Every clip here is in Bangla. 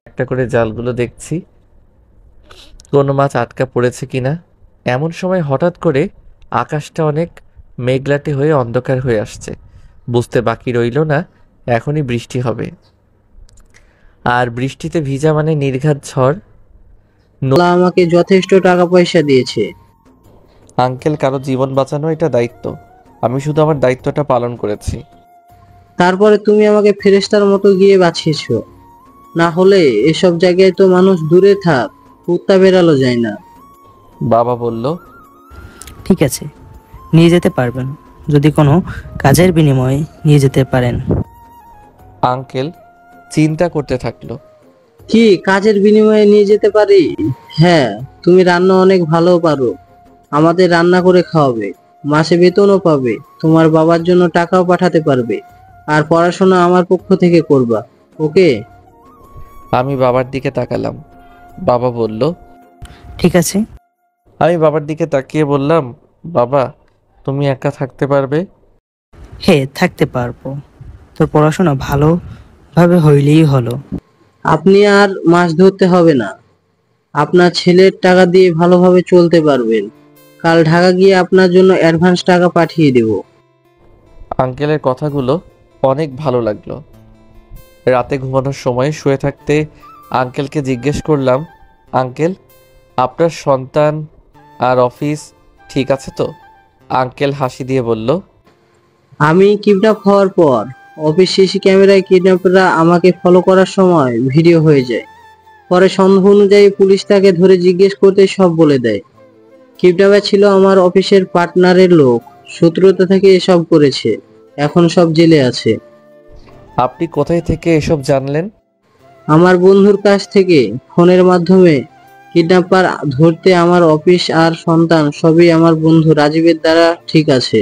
একটা করে জালগুলো দেখছি কোনো মাছ আটকা পড়েছে কিনা। এমন সময় হঠাৎ করে আকাশটা অনেক মেঘলাটে হয়ে অন্ধকার হয়ে আসছে। বুঝতে বাকি রইল না এখনই বৃষ্টি হবে। আর বৃষ্টিতে ভিজা মানে নির্ঘাত ঝড়। আল্লাহ আমাকে যথেষ্ট টাকা পয়সা দিয়েছে। আঙ্কেল, কারো জীবন বাঁচানো এটা দায়িত্ব। আমি শুধু আমার দায়িত্বটা পালন করেছি। তারপরে তুমি আমাকে ফেরেশতার মতো গিয়ে বাঁচিয়েছো। না হলে এসব জায়গায় তো মানুষ দূরে থাক, কুত্তা বেরালো যায় না। বাবা বলল, ঠিক আছে, নিয়ে যেতে পারবেন, যদি কোনো কাজের বিনিময়ে নিয়ে যেতে পারেন। আঙ্কেল চিন্তা করতে থাকলো। কি কাজের বিনিময়ে নিয়ে যেতে পারি? হ্যাঁ, তুমি রান্না অনেক ভালো পারো। আমাদের রান্না করে খাওয়াবে, মাসে বেতনও পাবে, তোমার বাবার জন্য টাকাও পাঠাতে পারবে, আর পড়াশোনা আমার পক্ষ থেকে করবা। ওকে? আমি বাবার দিকে তাকালাম। বাবা বলল, ঠিক আছে। আমি বাবার দিকে তাকিয়ে বললাম, বাবা তুমি একা থাকতে পারবে? হ্যাঁ, থাকতে পারবো। তোর পড়াশোনা ভালোভাবে হইলেই হলো। আপনি আর মাছ ধরতে হবে না। আপনার ছেলের টাকা দিয়ে ভালোভাবে চলতে পারবেন। কাল ঢাকা গিয়ে আপনার জন্য অ্যাডভান্স টাকা পাঠিয়ে দেব। আঙ্কেলের কথাগুলো অনেক ভালো লাগলো। রাতে ঘুমানোর সময় শুয়ে থাকতে আঙ্কেলকে জিজ্ঞেস করলাম, আঙ্কেল আপনার সন্তান আর অফিস ঠিক আছে তো? আঙ্কেল হাসি দিয়ে বলল, আমি কিডন্যাপ হওয়ার পর অফিস সিসি ক্যামেরায় কিডন্যাপাররা আমাকে ফলো করার সময় ভিডিও হয়ে যায়। পরে সন্দেহ অনুযায়ী পুলিশ তাকে ধরে জিজ্ঞেস করতে সব বলে দেয়। কিডন্যাপার ছিল আমার অফিসের পার্টনারের লোক, শত্রুতা থেকে এসব করেছে। এখন সব জেলে আছে। আপনি কোথায় থেকে এসব জানলেন? আমার বন্ধুর কাছ থেকে ফোনের মাধ্যমে। কিডন্যাপার ধরতে আমার অফিস আর সন্তান সবই আমার বন্ধু রাজীবের দ্বারা ঠিক আছে।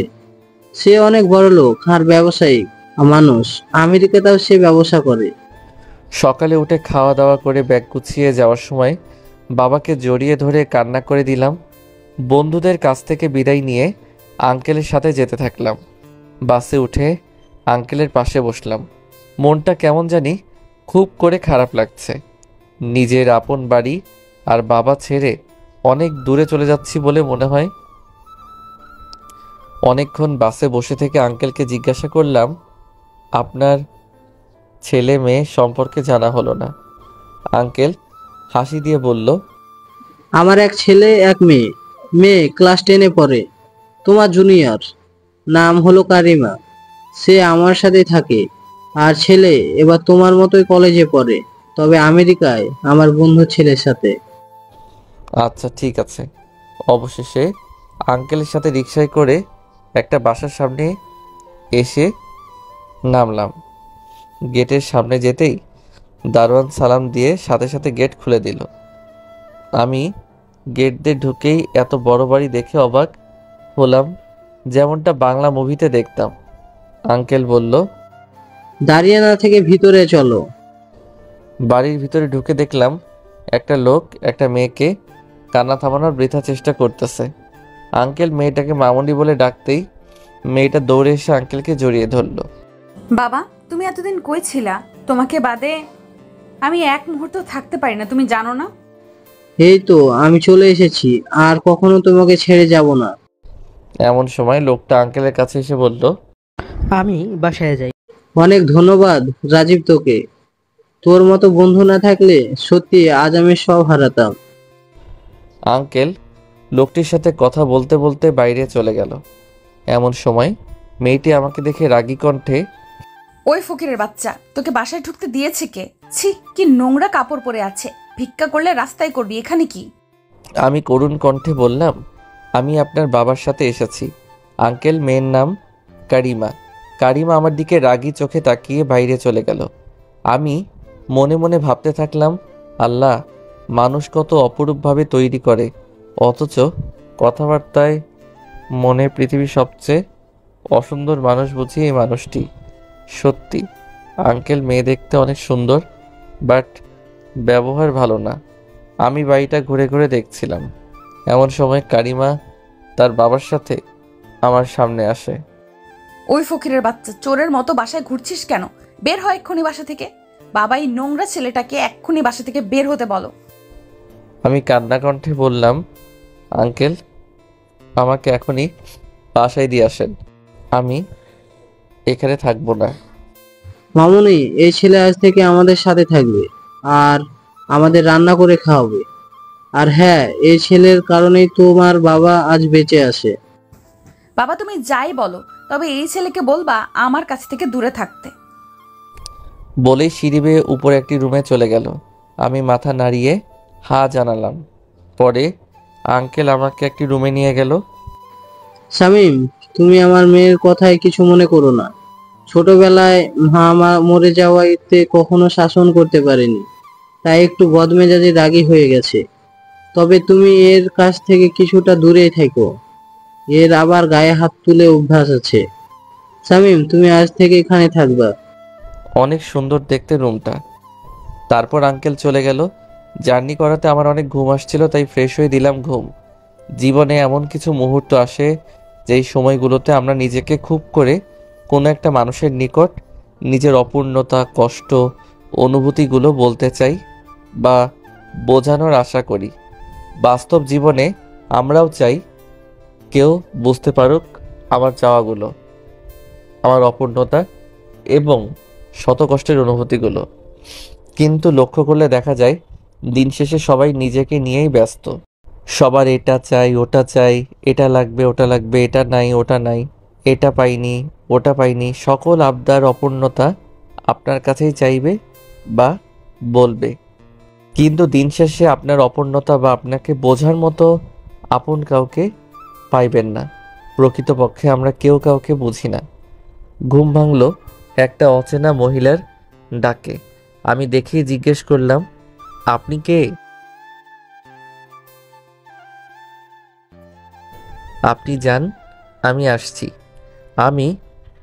সে অনেক বড় লোক আর ব্যবসায়ী মানুষ। আমেরিকাতেও সে ব্যবসা করে। সকালে উঠে খাওয়া দাওয়া করে ব্যাগ গুছিয়ে যাওয়ার সময় বাবাকে জড়িয়ে ধরে কান্না করে দিলাম। বন্ধুদের কাছ থেকে বিদায় নিয়ে আঙ্কেলের সাথে যেতে থাকলাম। বাসে উঠে আঙ্কেলের পাশে বসলাম। মনটা কেমন জানি খুব করে খারাপ লাগছে। নিজের আপন বাড়ি আর বাবা ছেড়ে অনেক দূরে চলে যাচ্ছি বলে মনে হয়। অনেকক্ষণ বাসে বসে থেকে আঙ্কেলকে জিজ্ঞাসা করলাম, আপনার ছেলে মেয়ে সম্পর্কে জানা হলো না। আঙ্কেল হাসি দিয়ে বলল, আমার এক ছেলে এক মেয়ে। মেয়ে ক্লাস 10-এ পড়ে, তোমার জুনিয়র। নাম হলো কারিমা। সে আমার সাথে থাকে। আর ছেলে এবার তোমার মতোই কলেজে পড়ে, তবে আমেরিকায়, আমার বন্ধুর ছেলের সাথে। আচ্ছা ঠিক আছে। অবশেষে আঙ্কেলের সাথে রিকশায় করে একটা বাসার সামনে এসে নামলাম। গেটের সামনে যেতেই দারোয়ান সালাম দিয়ে সাথে সাথে গেট খুলে দিল। আমি গেট দিয়ে ঢুকেই এত বড় বাড়ি দেখে অবাক হলাম, যেমনটা বাংলা মুভিতে দেখতাম। আঙ্কেল বলল, দাঁড়িয়ে না থেকে ভিতরে চলো। বাড়ির ভিতরে ঢুকে দেখলাম একটা লোক একটা মেয়েকে কান্না থামানোর বৃথা চেষ্টা করতেছে। আঙ্কেল মেয়েটাকে মামুনি বলে ডাকতেই মেয়েটা দৌড়ে এসে আঙ্কেলকে জড়িয়ে ধরল। বাবা, তুমি এতদিন কই ছিলা? তোমাকে বাদে আমি এক মুহূর্ত থাকতে পারি না, তুমি জানো না? এই তো আমি চলে এসেছি, আর কখনো তোমাকে ছেড়ে যাব না। এমন সময় লোকটা আঙ্কেলের কাছে এসে বলল, আমি বাসায় যাই। অনেক ধন্যবাদ রাজীব তোকে। তোর মতো বন্ধু না থাকলে সত্যি আজ আমি সব হারাতাম। আঙ্কেল লোকটির সাথে কথা বলতে বলতে বাইরে চলে গেল। এমন সময় মেয়েটি আমাকে দেখে রাগী কণ্ঠে, ওই ফকিরের বাচ্চা, তোকে বাসায় ঢুকতে দিয়েছে কে? ছি, কি নোংরা কাপড় পরে আছে। ভিক্ষা করলে রাস্তায় করবি, এখানে কি? আমি করুণ কণ্ঠে বললাম, আমি আপনার বাবার সাথে এসেছি। আঙ্কেল মেয়ের নাম কারিমা। কারিমা আমার দিকে রাগী চোখে তাকিয়ে বাইরে চলে গেল। আমি মনে মনে ভাবতে থাকলাম, আল্লাহ, মানুষ কত অপরূপভাবে তৈরি করে, অথচ কথাবার্তায় মনে পৃথিবীর সবচেয়ে অসুন্দর মানুষ বুঝি এই মানুষটি। সত্যি আঙ্কেল মেয়ে দেখতে অনেক সুন্দর, বাট ব্যবহার ভালো না। আমি বাড়িটা ঘুরে ঘুরে দেখছিলাম। এমন সময় কারিমা তার বাবার সাথে আমার সামনে আসে। ওই ফকিরের বাচ্চা, চোরের মতো বাসায় ঘুরছিস কেন? বের হয় এক্ষুনি বাসা থেকে। বাবা এই নোংরা ছেলেটাকে এক্ষুনি বাসা থেকে বের হতে বলো। আমি কান্না কণ্ঠে বললাম, আঙ্কেল আমাকে এখনই বাসায় দিয়ে আসেন, আমি এখানে থাকবো না। মামুনি, এই ছেলে আজ থেকে আমাদের সাথে থাকবে আর আমাদের রান্না করে খাওয়াবে। আর হ্যাঁ, এই ছেলের কারণেই তোমার বাবা আজ বেঁচে আছে। বাবা তুমি যাই বলো, তবে এই ছেলেকে বলবা আমার কাছ থেকে দূরে থাকতে। বলেই সিঁড়ি বেয়ে উপরে একটি রুমে চলে গেল। আমি মাথা নাড়িয়ে হা জানালাম। পরে আঙ্কেল আমাকে একটি রুমে নিয়ে গেল। শামীম, তুমি আমার মেয়ের কথায় কিছু মনে করো না। ছোটবেলায় মা মরে যাওয়াতে কখনো শাসন করতে পারেনি, তাই একটু বদমেজাজি রাগী হয়ে গেছে। তবে তুমি এর কাছ থেকে কিছুটা দূরেই থেকো, এর আবার গায়ে হাত তুলে অভ্যাস আছে। শামীম, তুমি আজ থেকে এখানে থাকবা। অনেক সুন্দর দেখতে রুমটা। তারপর আঙ্কেল চলে গেল। জার্নি করাতে আমার অনেক ঘুম আসছিল, তাই ফ্রেশ হয়ে দিলাম ঘুম। জীবনে এমন কিছু মুহূর্ত আসে যেই সময়গুলোতে আমরা নিজেকে খুব করে কোনো একটা মানুষের নিকট নিজের অপূর্ণতা, কষ্ট, অনুভূতিগুলো বলতে চাই বা বোঝানোর আশা করি। বাস্তব জীবনে আমরাও চাই কেউ বুঝতে পারুক আমার চাওয়াগুলো, আমার অপূর্ণতা এবং শত কষ্টের অনুভূতিগুলো। কিন্তু লক্ষ্য করলে দেখা যায় দিন শেষে সবাই নিজেকে নিয়েই ব্যস্ত। সবার এটা চাই, ওটা চাই, এটা লাগবে, ওটা লাগবে, এটা নাই, ওটা নাই, এটা পাইনি, ওটা পাইনি। সকল আবদার, অপূর্ণতা আপনার কাছেই চাইবে বা বলবে। কিন্তু দিন শেষে আপনার অপূর্ণতা বা আপনাকে বোঝার মতো আপন কাউকে পাইবেন না। প্রকৃতপক্ষে আমরা কেউ কাউকে বুঝি না। ঘুম ভাঙল একটা অচেনা মহিলার ডাকে। আমি দেখেই জিজ্ঞেস করলাম, আপনি কে? আপনি যান, আমি আসছি। আমি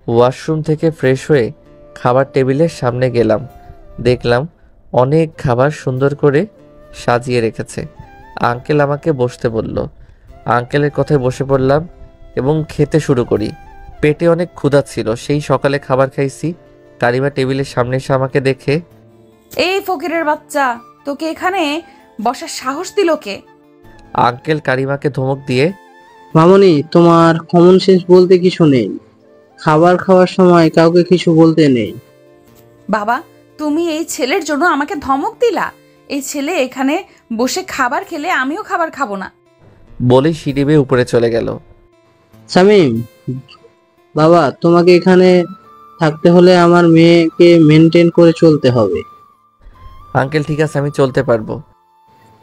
ওয়াশরুম থেকে ফ্রেশ হয়ে খাবার টেবিলের সামনে গেলাম। দেখলাম অনেক খাবার সুন্দর করে সাজিয়ে রেখেছে। আঙ্কেল আমাকে বসতে বলল। আঙ্কেলের কথায় বসে পড়লাম এবং খেতে শুরু করি। পেটে অনেক ক্ষুধা ছিল, সেই সকালে খাবার খাইছি। কারিমা টেবিলের সামনে এসে আমাকে দেখে, এই ফকিরের বাচ্চা, তোকে এখানে বসার সাহস দিল কে? আঙ্কেল কারিমাকে ধমক দিয়ে, মামুনি, তোমার কমন সেন্স বলতে কিছু নেই। খাবার খাওয়ার সময় কাউকে কিছু বলতে নেই। বাবা তুমি এই ছেলের জন্য আমাকে ধমক দিলা? এই ছেলে এখানে বসে খাবার খেলে আমিও খাবার খাবো না। বলেই সিঁড়ি বেয়ে উপরে চলে গেল। শামীম, বাবা, তোমাকে এখানে থাকতে হলে আমার মেয়েকে মেনটেন করে চলতে হবে। আঙ্কেল ঠিক আছে, আমি চলতে পারবো।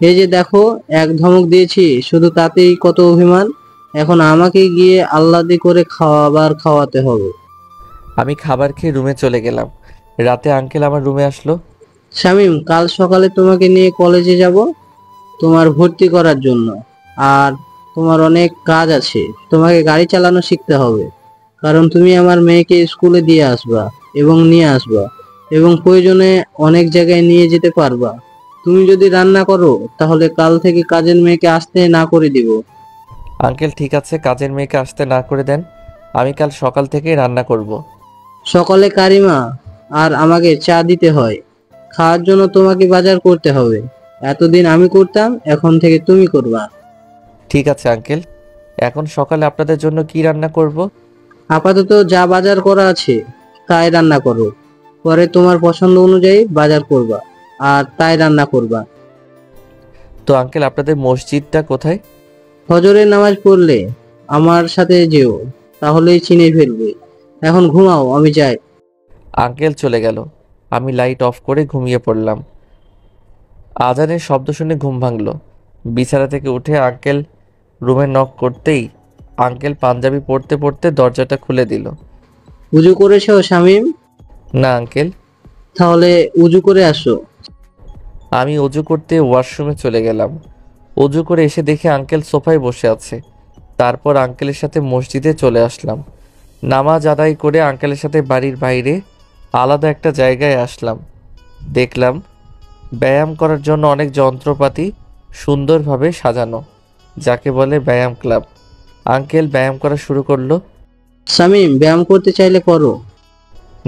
এই যে দেখো, এক ধমক দিয়েছি শুধু, তাতেই কত অভিমান। এখন আমাকে গিয়ে আহ্লাদি করে খাবার খাওয়াতে হবে। আমি খাবার খেয়ে রুমে চলে গেলাম। রাতে আঙ্কেল আমার রুমে আসলো। শামীম, কাল সকালে তোমাকে নিয়ে কলেজে যাব তোমার ভর্তি করার জন্য। আর তোমার অনেক কাজ আছে, তোমাকে গাড়ি চালানো শিখতে হবে, কারণ তুমি আমার মেয়েকে স্কুলে দিয়ে আসবা এবং নিয়ে আসবা এবং প্রয়োজনে অনেক জায়গায় নিয়ে যেতে পারবা। তুমি যদি রান্না করো তাহলে কাল থেকে কাজের মেয়েকে আসতে না করে দিব। আঙ্কেল ঠিক আছে, কাজের মেয়েকে আসতে না করে দেন। আমি কাল সকাল থেকেই রান্না করব। সকালে কারিমা আর আমাকে চা দিতে হয়, খাওয়ার জন্য তোমাকে বাজার করতে হবে। এতদিন আমি করতাম, এখন থেকে তুমি করবা। ঠিক আছে আঙ্কেল, এখন সকালে আপনাদের জন্য কি রান্না করব? আপাতত যা বাজার করা আছে তাই রান্না করো, পরে তোমার পছন্দ অনুযায়ী বাজার করবা আর তাই রান্না করবা। তো আঙ্কেল আপনাদের মসজিদটা কোথায়? ফজরের নামাজ পড়লে আমার সাথে যেও, তাহলেই চিনে ফেলবে। এখন ঘুমাও, আমি যাই। আঙ্কেল চলে গেল। আমি লাইট অফ করে ঘুমিয়ে পড়লাম। আজানের শব্দ শুনে ঘুম ভাঙল। বিছানা থেকে উঠে আঙ্কেল রুমে নক করতেই আঙ্কেল পাঞ্জাবি পরতে পরতে দরজাটা খুলে দিল। উজু করেছো শামীম? না আঙ্কেল। তাহলে উজু করে আসো। আমি অজু করতে ওয়াশরুমে চলে গেলাম। অজু করে এসে দেখি আঙ্কেল সোফায় বসে আছে। তারপর আঙ্কেলের সাথে মসজিদে চলে আসলাম। নামাজ আদায় করে আঙ্কেলের সাথে বাড়ির বাইরে আলাদা একটা জায়গায় আসলাম। দেখলাম ব্যায়াম করার জন্য অনেক যন্ত্রপাতি সুন্দরভাবে সাজানো, যাকে বলে ব্যায়াম ক্লাব। আঙ্কেল ব্যায়াম করা শুরু করলো। শামীম, ব্যায়াম করতে চাইলে করো।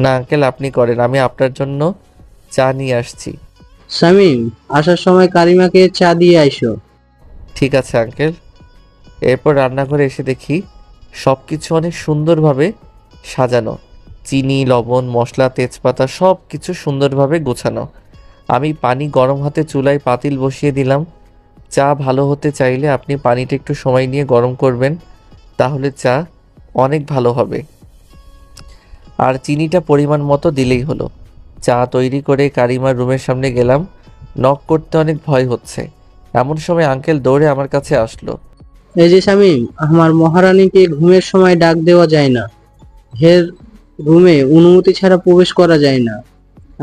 না আঙ্কেল, আপনি করেন, আমি আপনার জন্য চা নিয়ে আসছি। শামিম, আসার সময় কারিমাকে চা দিয়ে আইসো। ঠিক আছে আঙ্কেল। এরপর রান্নাঘরে এসে দেখি সব কিছু অনেক সুন্দরভাবে সাজানো, চিনি, লবণ, মশলা, তেজপাতা সব কিছু সুন্দরভাবে গোছানো। আমি পানি গরম হাতে চুলায় পাতিল বসিয়ে দিলাম। চা ভালো হতে চাইলে আপনি পানিটা একটু সময় নিয়ে গরম করবেন, তাহলে চা অনেক ভালো হবে। আর চিনিটা পরিমাণ মতো দিলেই হলো। চা তৈরি করে কারিমার রুমের সামনে গেলাম। নক করতে অনেক ভয় হচ্ছে। এমন সময় আঙ্কেল দৌড়ে আমার কাছে আসলো। এই যে শামিম, আমার মহারানীকে ঘুমের সময় ডাক দেওয়া যায় না। হের রুমে অনুমতি ছাড়া প্রবেশ করা যায় না,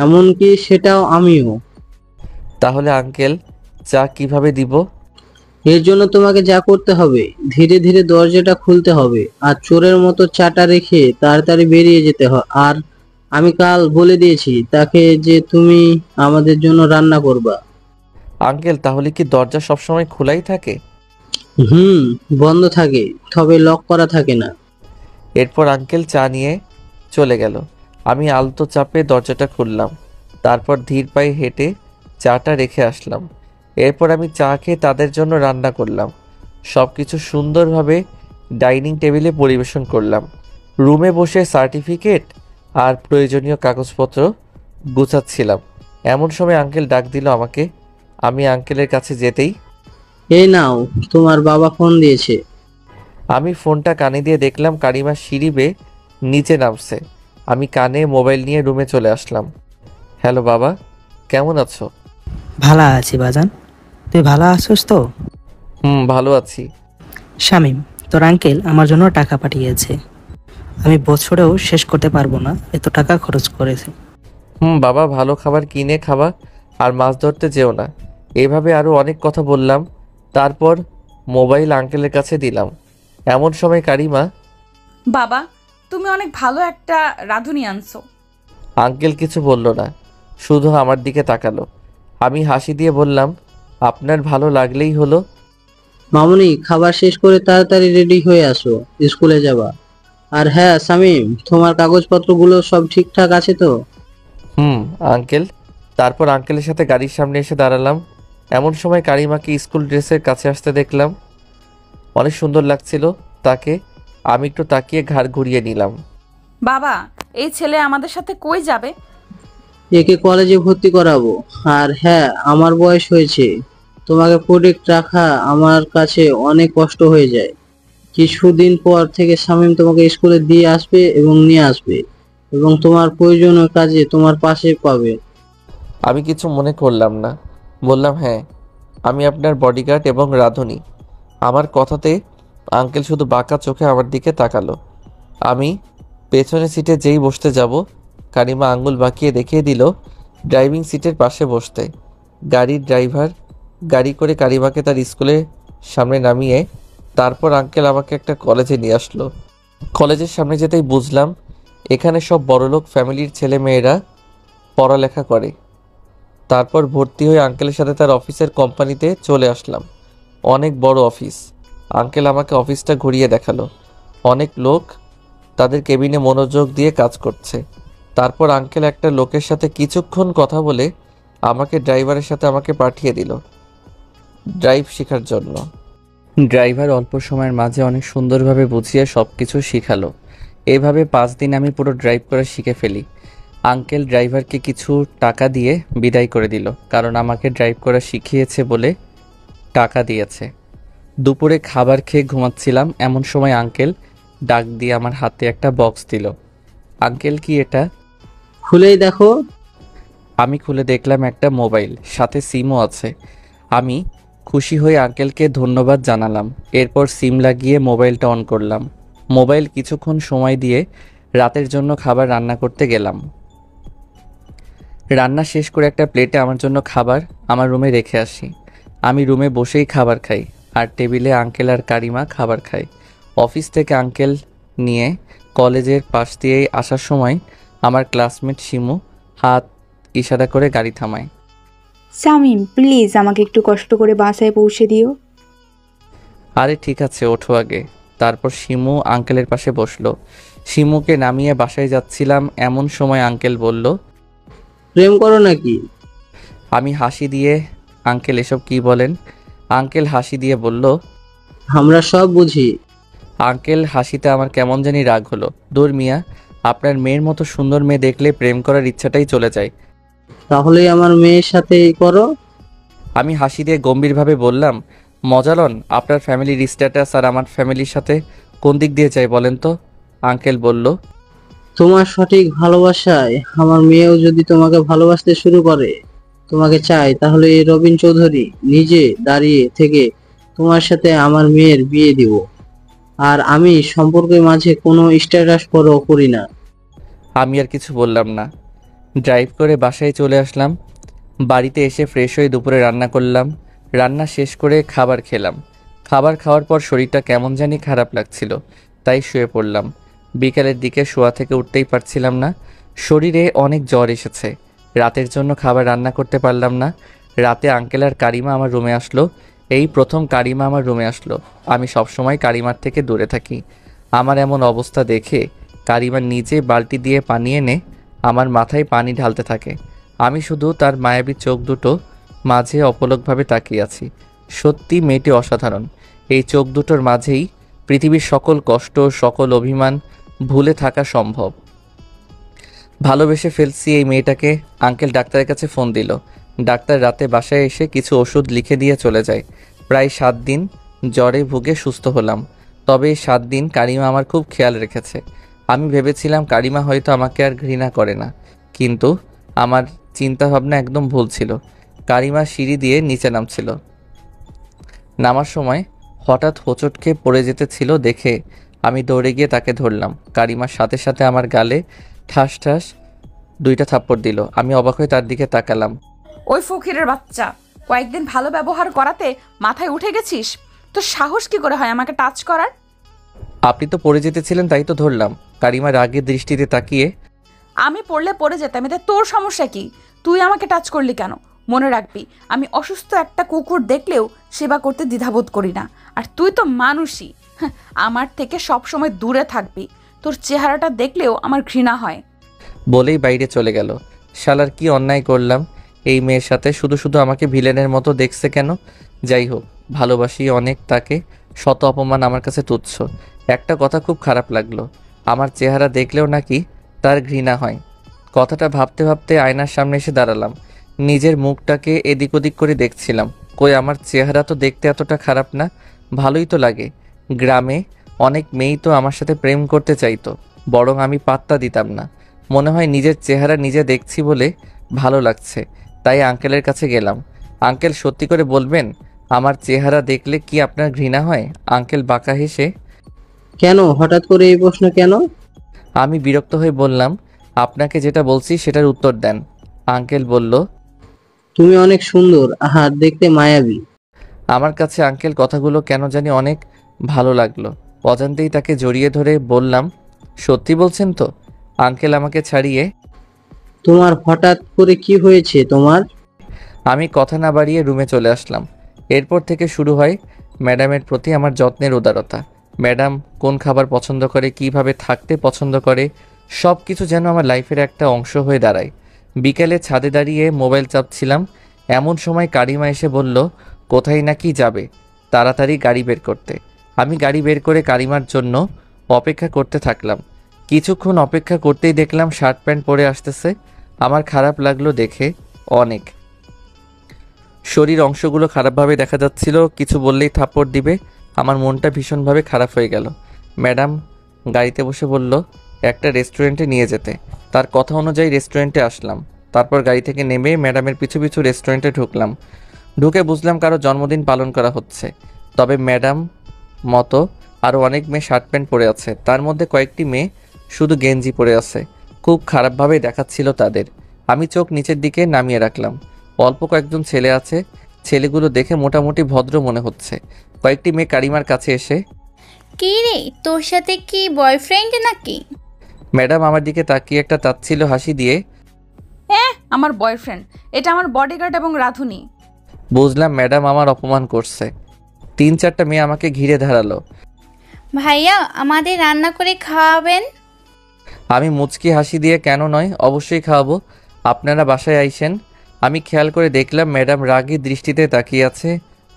এমনকি সেটাও আমিও। তাহলে আঙ্কেল চা কিভাবে দিব? এর জন্য তোমাকে যা করতে হবে, ধীরে ধীরে দরজাটা খুলতে হবে আর চোরের মতো চাটা রেখে তাড়াতাড়ি বেরিয়ে যেতে হয়। আর আমি কাল বলে দিয়েছি তাকে যে তুমি আমাদের জন্য রান্না করবা। আঙ্কেল তাহলে কি দরজা সবসময় খোলাই থাকে? হুম, বন্ধ থাকে, তবে লক করা থাকে না। এরপর আঙ্কেল চা নিয়ে চলে গেল। আমি আলতো চাপে দরজাটা খুললাম। তারপর ধীর পায়ে হেঁটে চাটা রেখে আসলাম। এরপর আমি চা খেয়ে তাদের জন্য রান্না করলাম। সব কিছু সুন্দরভাবে ডাইনিং টেবিলে পরিবেশন করলাম। রুমে বসে সার্টিফিকেট আর প্রয়োজনীয় কাগজপত্র গুছাচ্ছিলাম। এমন সময় আঙ্কেল ডাক দিল আমাকে। আমি আঙ্কেলের কাছে যেতেই এই নাও, তোমার বাবা ফোন দিয়েছে। আমি ফোনটা কানে দিয়ে দেখলাম কারিমা সিঁড়ি বেয়ে নিচে নামছে। আমি কানে মোবাইল নিয়ে রুমে চলে আসলাম। হ্যালো বাবা, কেমন আছো? ভালো আছি বাজান, তুই ভালো আছিস তো? ভালো আছি। শামিম, তোর আঙ্কেল আমার জন্য টাকা পাঠিয়েছে। আমি বছরেও শেষ করতে পারবো না, এত টাকা খরচ করেছে। বাবা, ভালো খাবার কিনে খাবা আর মাছ ধরতে যেও না। এইভাবে আরও অনেক কথা বললাম। তারপর মোবাইল আঙ্কেলের কাছে দিলাম। এমন সময় কারিমা। বাবা, তুমি অনেক ভালো একটা রাঁধুনি আনছো। আঙ্কেল কিছু বলল না, শুধু আমার দিকে তাকালো। আমি হাসি দিয়ে বললাম, আপনার ভালো লাগলেই হলো। মামুনি, খাবার শেষ করে তাড়াতাড়ি রেডি হয়ে আসো, স্কুলে যাবা। আর হ্যাঁ শামিম, তোমার কাগজপত্রগুলো সব ঠিকঠাক আছে তো? আঙ্কেল। তারপর আঙ্কেলের সাথে গাড়ির সামনে এসে দাঁড়ালাম। এমন সময় কারিমাকে স্কুল ড্রেসের কাছে আসতে দেখলাম। অনেক সুন্দর লাগছিল তাকে। আমি একটু তাকিয়ে ঘাড় ঘুরিয়ে নিলাম। বাবা, এই ছেলে আমাদের সাথে কই যাবে? একে কলেজে ভর্তি করাবো। আর হ্যাঁ, আমার বয়স হয়েছে, তোমাকে প্রোটেক্ট রাখা আমার কাছে অনেক কষ্ট হয়ে যায়। কিছুদিন পর থেকে শামীম তোমাকে স্কুলে দিয়ে আসবে এবং নিয়ে আসবে, এবং তোমার প্রয়োজনীয় কাজে তোমার পাশে পাবে। আমি কিছু মনে করলাম না, বললাম হ্যাঁ, আমি আপনার বডিগার্ড এবং রাঁধুনি। আমার কথাতে আঙ্কেল শুধু বাঁকা চোখে আমার দিকে তাকালো। আমি পেছনের সিটে যেই বসতে যাব, কারিমা আঙ্গুল বাঁকিয়ে দেখিয়ে দিল ড্রাইভিং সিটের পাশে বসতে। গাড়ির ড্রাইভার গাড়ি করে কারিমাকে তার স্কুলের সামনে নামিয়ে তারপর আঙ্কেল আমাকে একটা কলেজে নিয়ে আসলো। কলেজের সামনে যেতেই বুঝলাম এখানে সব বড়লোক ফ্যামিলির ছেলে মেয়েরা পড়ালেখা করে। তারপর ভর্তি হয়ে আঙ্কেলের সাথে তার অফিসের কোম্পানিতে চলে আসলাম। অনেক বড় অফিস। আঙ্কেল আমাকে অফিসটা ঘুরিয়ে দেখালো। অনেক লোক তাদের কেবিনে মনোযোগ দিয়ে কাজ করছে। তারপর আঙ্কেল একটা লোকের সাথে কিছুক্ষণ কথা বলে আমাকে ড্রাইভারের সাথে আমাকে পাঠিয়ে দিল ড্রাইভ শেখার জন্য। ড্রাইভার অল্প সময়ের মাঝে অনেক সুন্দরভাবে বুঝিয়ে সব কিছু শিখালো। এভাবে 5 দিন আমি পুরো ড্রাইভ করা শিখে ফেলি। আঙ্কেল ড্রাইভারকে কিছু টাকা দিয়ে বিদায় করে দিল, কারণ আমাকে ড্রাইভ করা শিখিয়েছে বলে টাকা দিয়েছে। দুপুরে খাবার খেয়ে ঘুমাচ্ছিলাম, এমন সময় আঙ্কেল ডাক দিয়ে আমার হাতে একটা বক্স দিল। আঙ্কেল, কি এটা? খুলেই দেখো। আমি খুলে দেখলাম একটা মোবাইল, সাথে সিমও আছে। আমি খুশি হয়ে আঙ্কেলকে ধন্যবাদ জানালাম। এরপর সিম লাগিয়ে মোবাইলটা অন করলাম। মোবাইল কিছুক্ষণ সময় দিয়ে রাতের জন্য খাবার রান্না করতে গেলাম। রান্না শেষ করে একটা প্লেটে আমার জন্য খাবার আমার রুমে রেখে আসি। আমি রুমে বসেই খাবার খাই, আর টেবিলে আঙ্কেল আর কারিমা খাবার খায়। অফিস থেকে আঙ্কেল নিয়ে কলেজের পাশ দিয়ে আসার সময় আমার ক্লাসমেট শিমু হাত ইশারা করে গাড়ি থামায়। শামিম, প্লিজ আমাকে একটু কষ্ট করে বাসায় পৌঁছে দিও। আরে ঠিক আছে, ওঠো আগে। তারপর শিমু আঙ্কেলের পাশে বসলো। শিমুকে নামিয়ে বাসায় যাচ্ছিলাম, এমন সময় আঙ্কেল বলল, প্রেম করো নাকি? আমি হাসি দিয়ে, আঙ্কেল এসব কি বলেন? আঙ্কেল হাসি দিয়ে বলল, আমরা সব বুঝি। আঙ্কেল হাসিতে আমার কেমন জানি রাগ হলো। দূর মিয়া, আপনার মেয়ের মতো সুন্দর মেয়ে দেখলে প্রেম করার ইচ্ছাটাই চলে যায়। তাহলে আমার মেয়ের সাথেই করো। আমি হাসি দিয়ে গম্ভীরভাবে বললাম, মজালন, আপনার ফ্যামিলির স্ট্যাটাস আর আমার ফ্যামিলির সাথে কোন দিক দিয়ে চাই বলেন তো? আঙ্কেল বলল, তোমার সঠিক ভালোবাসায় আমার মেয়েও যদি তোমাকে ভালোবাসতে শুরু করে, তোমাকে চাই, তাহলে এই রবিন চৌধুরী নিজে দাঁড়িয়ে থেকে তোমার সাথে আমার মেয়ের বিয়ে দিব। আর আমি সম্পর্কের মাঝে কোনো স্ট্যাটাস ফলো করি না। আমি আর কিছু বললাম না। ড্রাইভ করে বাসায় চলে আসলাম। বাড়িতে এসে ফ্রেশ হয়ে দুপুরে রান্না করলাম। রান্না শেষ করে খাবার খেলাম। খাবার খাওয়ার পর শরীরটা কেমন জানি খারাপ লাগছিল, তাই শুয়ে পড়লাম। বিকালের দিকে শোয়া থেকে উঠতেই পারছিলাম না। শরীরে অনেক জ্বর এসেছে। রাতের জন্য খাবার রান্না করতে পারলাম না। রাতে আঙ্কেল আর কারিমা আমার রুমে আসলো। এই প্রথম কারিমা আমার রুমে আসলো। আমি সবসময় কারিমার থেকে দূরে থাকি। আমার এমন অবস্থা দেখে কারিমা নিজে বালতি দিয়ে পানি এনে আমার মাথায় পানি ঢালতে থাকে। আমি শুধু তার মায়াবী চোখ দুটো মাঝে অপলকভাবে তাকিয়ে আছি। সত্যি মেয়েটি অসাধারণ। এই চোখ দুটোর মাঝেই পৃথিবীর সকল কষ্ট, সকল অভিমান ভুলে থাকা সম্ভব। ভালোবেসে ফেলছি এই মেয়েটাকে। আঙ্কেল ডাক্তারের কাছে ফোন দিল। ডাক্তার রাতে বাসায় এসে কিছু ওষুধ লিখে দিয়ে চলে যায়। প্রায় 7 দিন জ্বরে ভুগে সুস্থ হলাম। তবে এই 7 দিন কারিমা আমার খুব খেয়াল রেখেছে। আমি ভেবেছিলাম কারিমা হয়তো আমাকে আর ঘৃণা করে না, কিন্তু আমার চিন্তাভাবনা একদম ভুল ছিল। কারিমা সিঁড়ি দিয়ে নিচে নামছিল। নামার সময় হঠাৎ হোঁচট খেয়ে পড়ে যেতে ছিল দেখে আমি দৌড়ে গিয়ে তাকে ধরলাম। কারিমার সাথে সাথে আমার গালে ঠাস ঠাস 2টা থাপ্পড় দিল। আমি অবাক হয়ে তার দিকে তাকালাম। ওই ফকিরের বাচ্চা, কয়েকদিন ভালো ব্যবহার করাতে মাথায় উঠে গেছিস? তো সাহস কি করে হয় আমাকে টাচ করার? আপনি তো পড়ে যেতেছিলেন, তাই তো ধরলাম। কারিমা রাগের দৃষ্টিতে তাকিয়ে, আমি পড়লে পড়ে যেতাম, এতে তোর সমস্যা কি? তুই আমাকে টাচ করলি কেন? মনে রাখবি, আমি অসুস্থ একটা কুকুর দেখলেও সেবা করতে দ্বিধাবোধ করি না। আর তুই তো মানুষই। আমার থেকে সব সময় দূরে থাকবি। তোর চেহারাটা দেখলেও আমার ঘৃণা হয়। বলেই বাইরে চলে গেল। শালার কি অন্যায় করলাম এই মেয়ের সাথে? শুধু শুধু আমাকে ভিলেনের মতো দেখছে কেন? যাই হোক, ভালোবাসি অনেক তাকে। শত অপমান আমার কাছে তুচ্ছ। একটা কথা খুব খারাপ লাগলো, আমার চেহারা দেখলেও নাকি তার ঘৃণা হয়। কথাটা ভাবতে ভাবতে আয়নার সামনে এসে দাঁড়ালাম। নিজের মুখটাকে এদিক ওদিক করে দেখছিলাম। কই, আমার চেহারা তো দেখতে এতটা খারাপ না, ভালোই তো লাগে। গ্রামে অনেক মেয়েই তো আমার সাথে প্রেম করতে চাইতো, বরং আমি পাত্তা দিতাম না। মনে হয় নিজের চেহারা নিজে দেখছি বলে ভালো লাগছে, তাই আঙ্কেলের কাছে গেলাম। আঙ্কেল, সত্যি করে বলবেন, আমার চেহারা দেখলে কি আপনার ঘৃণা হয়? আঙ্কেল বাঁকা হেসে, কেন হঠাৎ করে এই প্রশ্ন কেন? আমি বিরক্ত হয়ে বললাম, আপনাকে যেটা বলছি সেটার উত্তর দেন। আঙ্কেল বলল, তুমি অনেক সুন্দর, আর দেখতে মায়াবী। আমার কাছে আঙ্কেল কথাগুলো কেন জানি অনেক ভালো লাগলো। অজান্তেই তাকে জড়িয়ে ধরে বললাম, সত্যি বলছেন তো? আঙ্কেল আমাকে ছাড়িয়ে, তোমার হঠাৎ করে কি হয়েছে তোমার? আমি কথা না বাড়িয়ে রুমে চলে আসলাম। এরপর থেকে শুরু হয় ম্যাডামের প্রতি আমার যত্নের উদারতা। ম্যাডাম কোন খাবার পছন্দ করে, কিভাবে থাকতে পছন্দ করে, সব কিছু যেন আমার লাইফের একটা অংশ হয়ে দাঁড়ায়। বিকেলে ছাদে দাঁড়িয়ে মোবাইল চাপছিলাম, এমন সময় কারিমা এসে বলল কোথায় নাকি যাবে, তাড়াতাড়ি গাড়ি বের করতে। আমি গাড়ি বের করে কারিমার জন্য অপেক্ষা করতে থাকলাম। কিছুক্ষণ অপেক্ষা করতেই দেখলাম শার্ট প্যান্ট পরে আসতেছে। আমার খারাপ লাগলো দেখে অনেক। শরীর অংশগুলো খারাপভাবে দেখা যাচ্ছিল, কিছু বললেই থাপ্পড় দিবে। আমার মনটা ভীষণভাবে খারাপ হয়ে গেল। ম্যাডাম গাড়িতে বসে বলল একটা রেস্টুরেন্টে নিয়ে যেতে। তার কথা অনুযায়ী রেস্টুরেন্টে আসলাম। তারপর গাড়ি থেকে নেমে ম্যাডামের পিছু পিছু রেস্টুরেন্টে ঢুকলাম। ঢুকে বুঝলাম কারো জন্মদিন পালন করা হচ্ছে। তবে ম্যাডাম মতো আরও অনেক মেয়ে শার্ট প্যান্ট পরে আছে, তার মধ্যে কয়েকটি মেয়ে শুধু গেঞ্জি পরে আছে। খুব খারাপভাবে দেখাচ্ছিল তাদের। আমি চোখ নিচের দিকে নামিয়ে রাখলাম। অল্প কয়েকজন ছেলে আছে, ছেলেগুলো দেখে মোটামুটি ভদ্র মনে হচ্ছে। কয়েকটি মেয়ে কারিমার কাছে এসে, কি রে, তোর সাথে কি বয়ফ্রেন্ড নাকি? ম্যাডাম আমার দিকে তাকিয়ে একটা তাচ্ছিল্য হাসি দিয়ে, আমার বয়ফ্রেন্ড, এটা আমার বডিগার্ড এবং রাধুনি। বুঝলাম ম্যাডাম আমার অপমান করছে। 3-4টা মেয়ে আমাকে ঘিরে দাঁড়ালো। ভাইয়া, আমাদের রান্না করে খাওয়াবেন? আমি মুচকি হাসি দিয়ে, কেন নয়, অবশ্যই খাওয়াবো। আপনারা বাসায় আইসেন। আমি খেয়াল করে দেখলাম ম্যাডাম রাগী দৃষ্টিতে তাকিয়ে আছে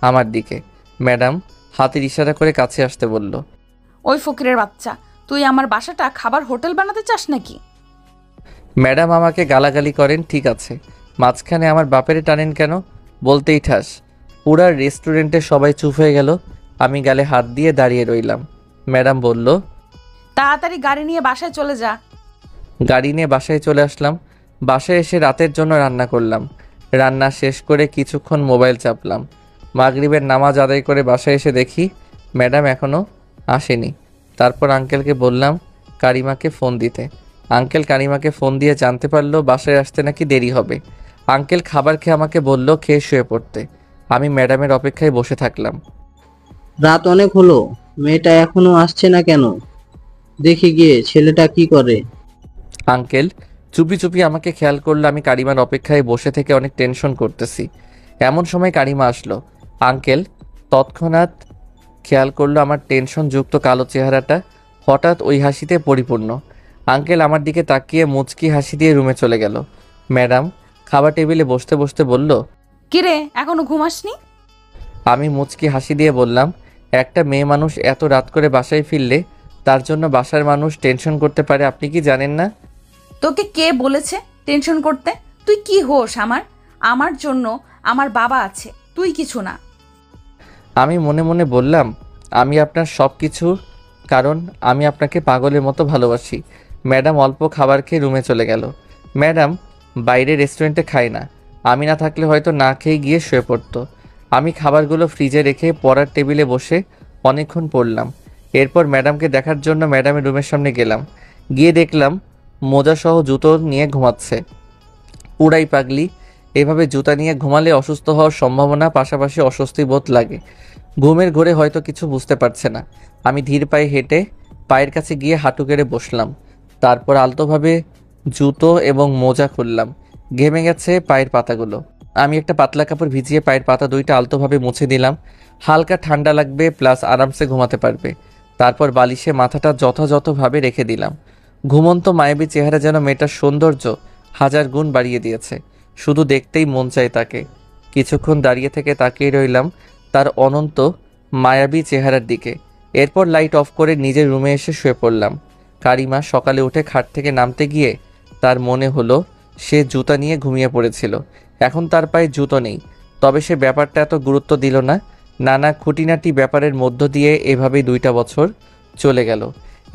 আমার দিকে। ম্যাডাম হাতের ইশারা করে কাছে আসতে বলল। ওই ফকিরের বাচ্চা, তুই আমার বাসাটা খাবার হোটেল বানাতে চাস নাকি? ম্যাডাম আমাকে গালাগালি করেন ঠিক আছে, মাঝখানে আমার বাপেরে টানেন কেন? বলতেই ঠাস। পুরা রেস্টুরেন্টে সবাই চুপ হয়ে গেল। আমি গালে হাত দিয়ে দাঁড়িয়ে রইলাম। ম্যাডাম বলল, তাড়াতাড়ি গাড়ি নিয়ে বাসায় চলে যা। গাড়ি নিয়ে বাসায় চলে আসলাম। বাসায় এসে রাতের জন্য রান্না করলাম। রান্না শেষ করে কিছুক্ষণ মোবাইল চাপলাম। মাগরিবের নামাজ আদায় করে বাসায় এসে দেখি ম্যাডাম এখনও আসেনি। তারপর আঙ্কেলকে বললাম কারিমাকে ফোন দিতে। আঙ্কেল কারিমাকে ফোন দিয়ে জানতে পারলো বাসায় আসতে নাকি দেরি হবে। আঙ্কেল খাবার খেয়ে আমাকে বলল খেয়ে শুয়ে পড়তে। আমি ম্যাডামের অপেক্ষায় বসে থাকলাম। রাত অনেক হলো, মেয়েটা এখনো আসছে না কেন? দেখি গিয়ে ছেলেটা কি করে। আঙ্কেল চুপি চুপি আমাকে খেয়াল করলো আমি কারিমার অপেক্ষায় বসে থেকে অনেক টেনশন করতেছি। এমন সময় কারিমা আসলো। আঙ্কেল তৎক্ষণাৎ খেয়াল করলো আমার টেনশনযুক্ত কালো চেহারাটা হঠাৎ ওই হাসিতে পরিপূর্ণ। আঙ্কেল আমার দিকে তাকিয়ে মুচকি হাসি দিয়ে রুমে চলে গেল। ম্যাডাম খাবার টেবিলে বসতে বসতে বলল, কিরে এখনো ঘুমাসনি? আমি মুচকি হাসি দিয়ে বললাম, একটা মেয়ে মানুষ এত রাত করে বাসায় ফিরলে তার জন্য বাসার মানুষ টেনশন করতে পারে, আপনি কি জানেন না? তোকে কে বলেছে টেনশন করতে? তুই কি হোস আমার? আমার জন্য আমার বাবা আছে, তুই কিছু না। আমি মনে মনে বললাম, আমি আপনার সব কিছু, কারণ আমি আপনাকে পাগলের মতো ভালোবাসি। ম্যাডাম অল্প খাবার খেয়ে রুমে চলে গেল। ম্যাডাম বাইরে রেস্টুরেন্টে খায় না, আমি না থাকলে হয়তো না খেয়ে গিয়ে শুয়ে পড়তো। আমি খাবারগুলো ফ্রিজে রেখে পড়ার টেবিলে বসে অনেকক্ষণ পড়লাম। এরপর ম্যাডামকে দেখার জন্য ম্যাডামের রুমের সামনে গেলাম। গিয়ে দেখলাম মোজাসহ জুতো নিয়ে ঘুমাচ্ছে। পুরাই পাগলি, এভাবে জুতা নিয়ে ঘুমালে অসুস্থ হওয়ার সম্ভাবনা, পাশাপাশি অস্বস্তি বোধ লাগে। ঘুমের ঘোরে হয়তো কিছু বুঝতে পারছে না। আমি ধীর পায়ে হেঁটে পায়ের কাছে গিয়ে হাঁটু গেড়ে বসলাম। তারপর আলতোভাবে জুতো এবং মোজা খুললাম। ঘেমে গেছে পায়ের পাতাগুলো। আমি একটা পাতলা কাপড় ভিজিয়ে পায়ের পাতা দুইটা আলতোভাবে মুছে দিলাম। হালকা ঠান্ডা লাগবে, প্লাস আরামসে ঘুমাতে পারবে। তারপর বালিশে মাথাটা যথাযথভাবে রেখে দিলাম। ঘুমন্ত মায়াবী চেহারা যেন মেয়েটার সৌন্দর্য হাজার গুণ বাড়িয়ে দিয়েছে। শুধু দেখতেই মন চায় তাকে। কিছুক্ষণ দাঁড়িয়ে থেকে তাকিয়ে রইলাম তার অনন্ত মায়াবী চেহারার দিকে। এরপর লাইট অফ করে নিজের রুমে এসে শুয়ে পড়লাম। কারিমা সকালে উঠে খাট থেকে নামতে গিয়ে তার মনে হলো সে জুতা নিয়ে ঘুমিয়ে পড়েছিল। এখন তার পায়ে জুতো নেই। তবে সে ব্যাপারটা এত গুরুত্ব দিল না। নানা খুঁটিনাটি ব্যাপারের মধ্য দিয়ে এভাবেই 2টা বছর চলে গেল।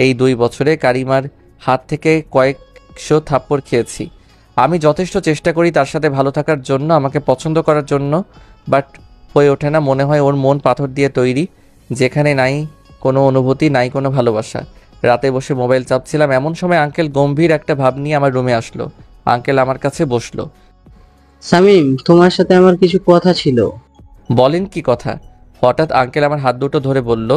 এই 2 বছরে কারিমার হাত থেকে কয়েকশো থাপ্পড় খেয়েছি। আমি যথেষ্ট চেষ্টা করি তার সাথে ভালো থাকার জন্য, আমাকে পছন্দ করার জন্য, বাট হয়ে ওঠে না। মনে হয় ওর মন পাথর দিয়ে তৈরি, যেখানে নাই কোনো অনুভূতি, নাই কোনো ভালোবাসা। রাতে বসে মোবাইল চাপছিলাম, এমন সময় আঙ্কেল গম্ভীর একটা ভাব নিয়ে আমার রুমে আসলো। আঙ্কেল আমার কাছে বসলো। শামীম, তোমার সাথে আমার কিছু কথা ছিল। বলেন কি কথা? হঠাৎ আঙ্কেল আমার হাত দুটো ধরে বলল,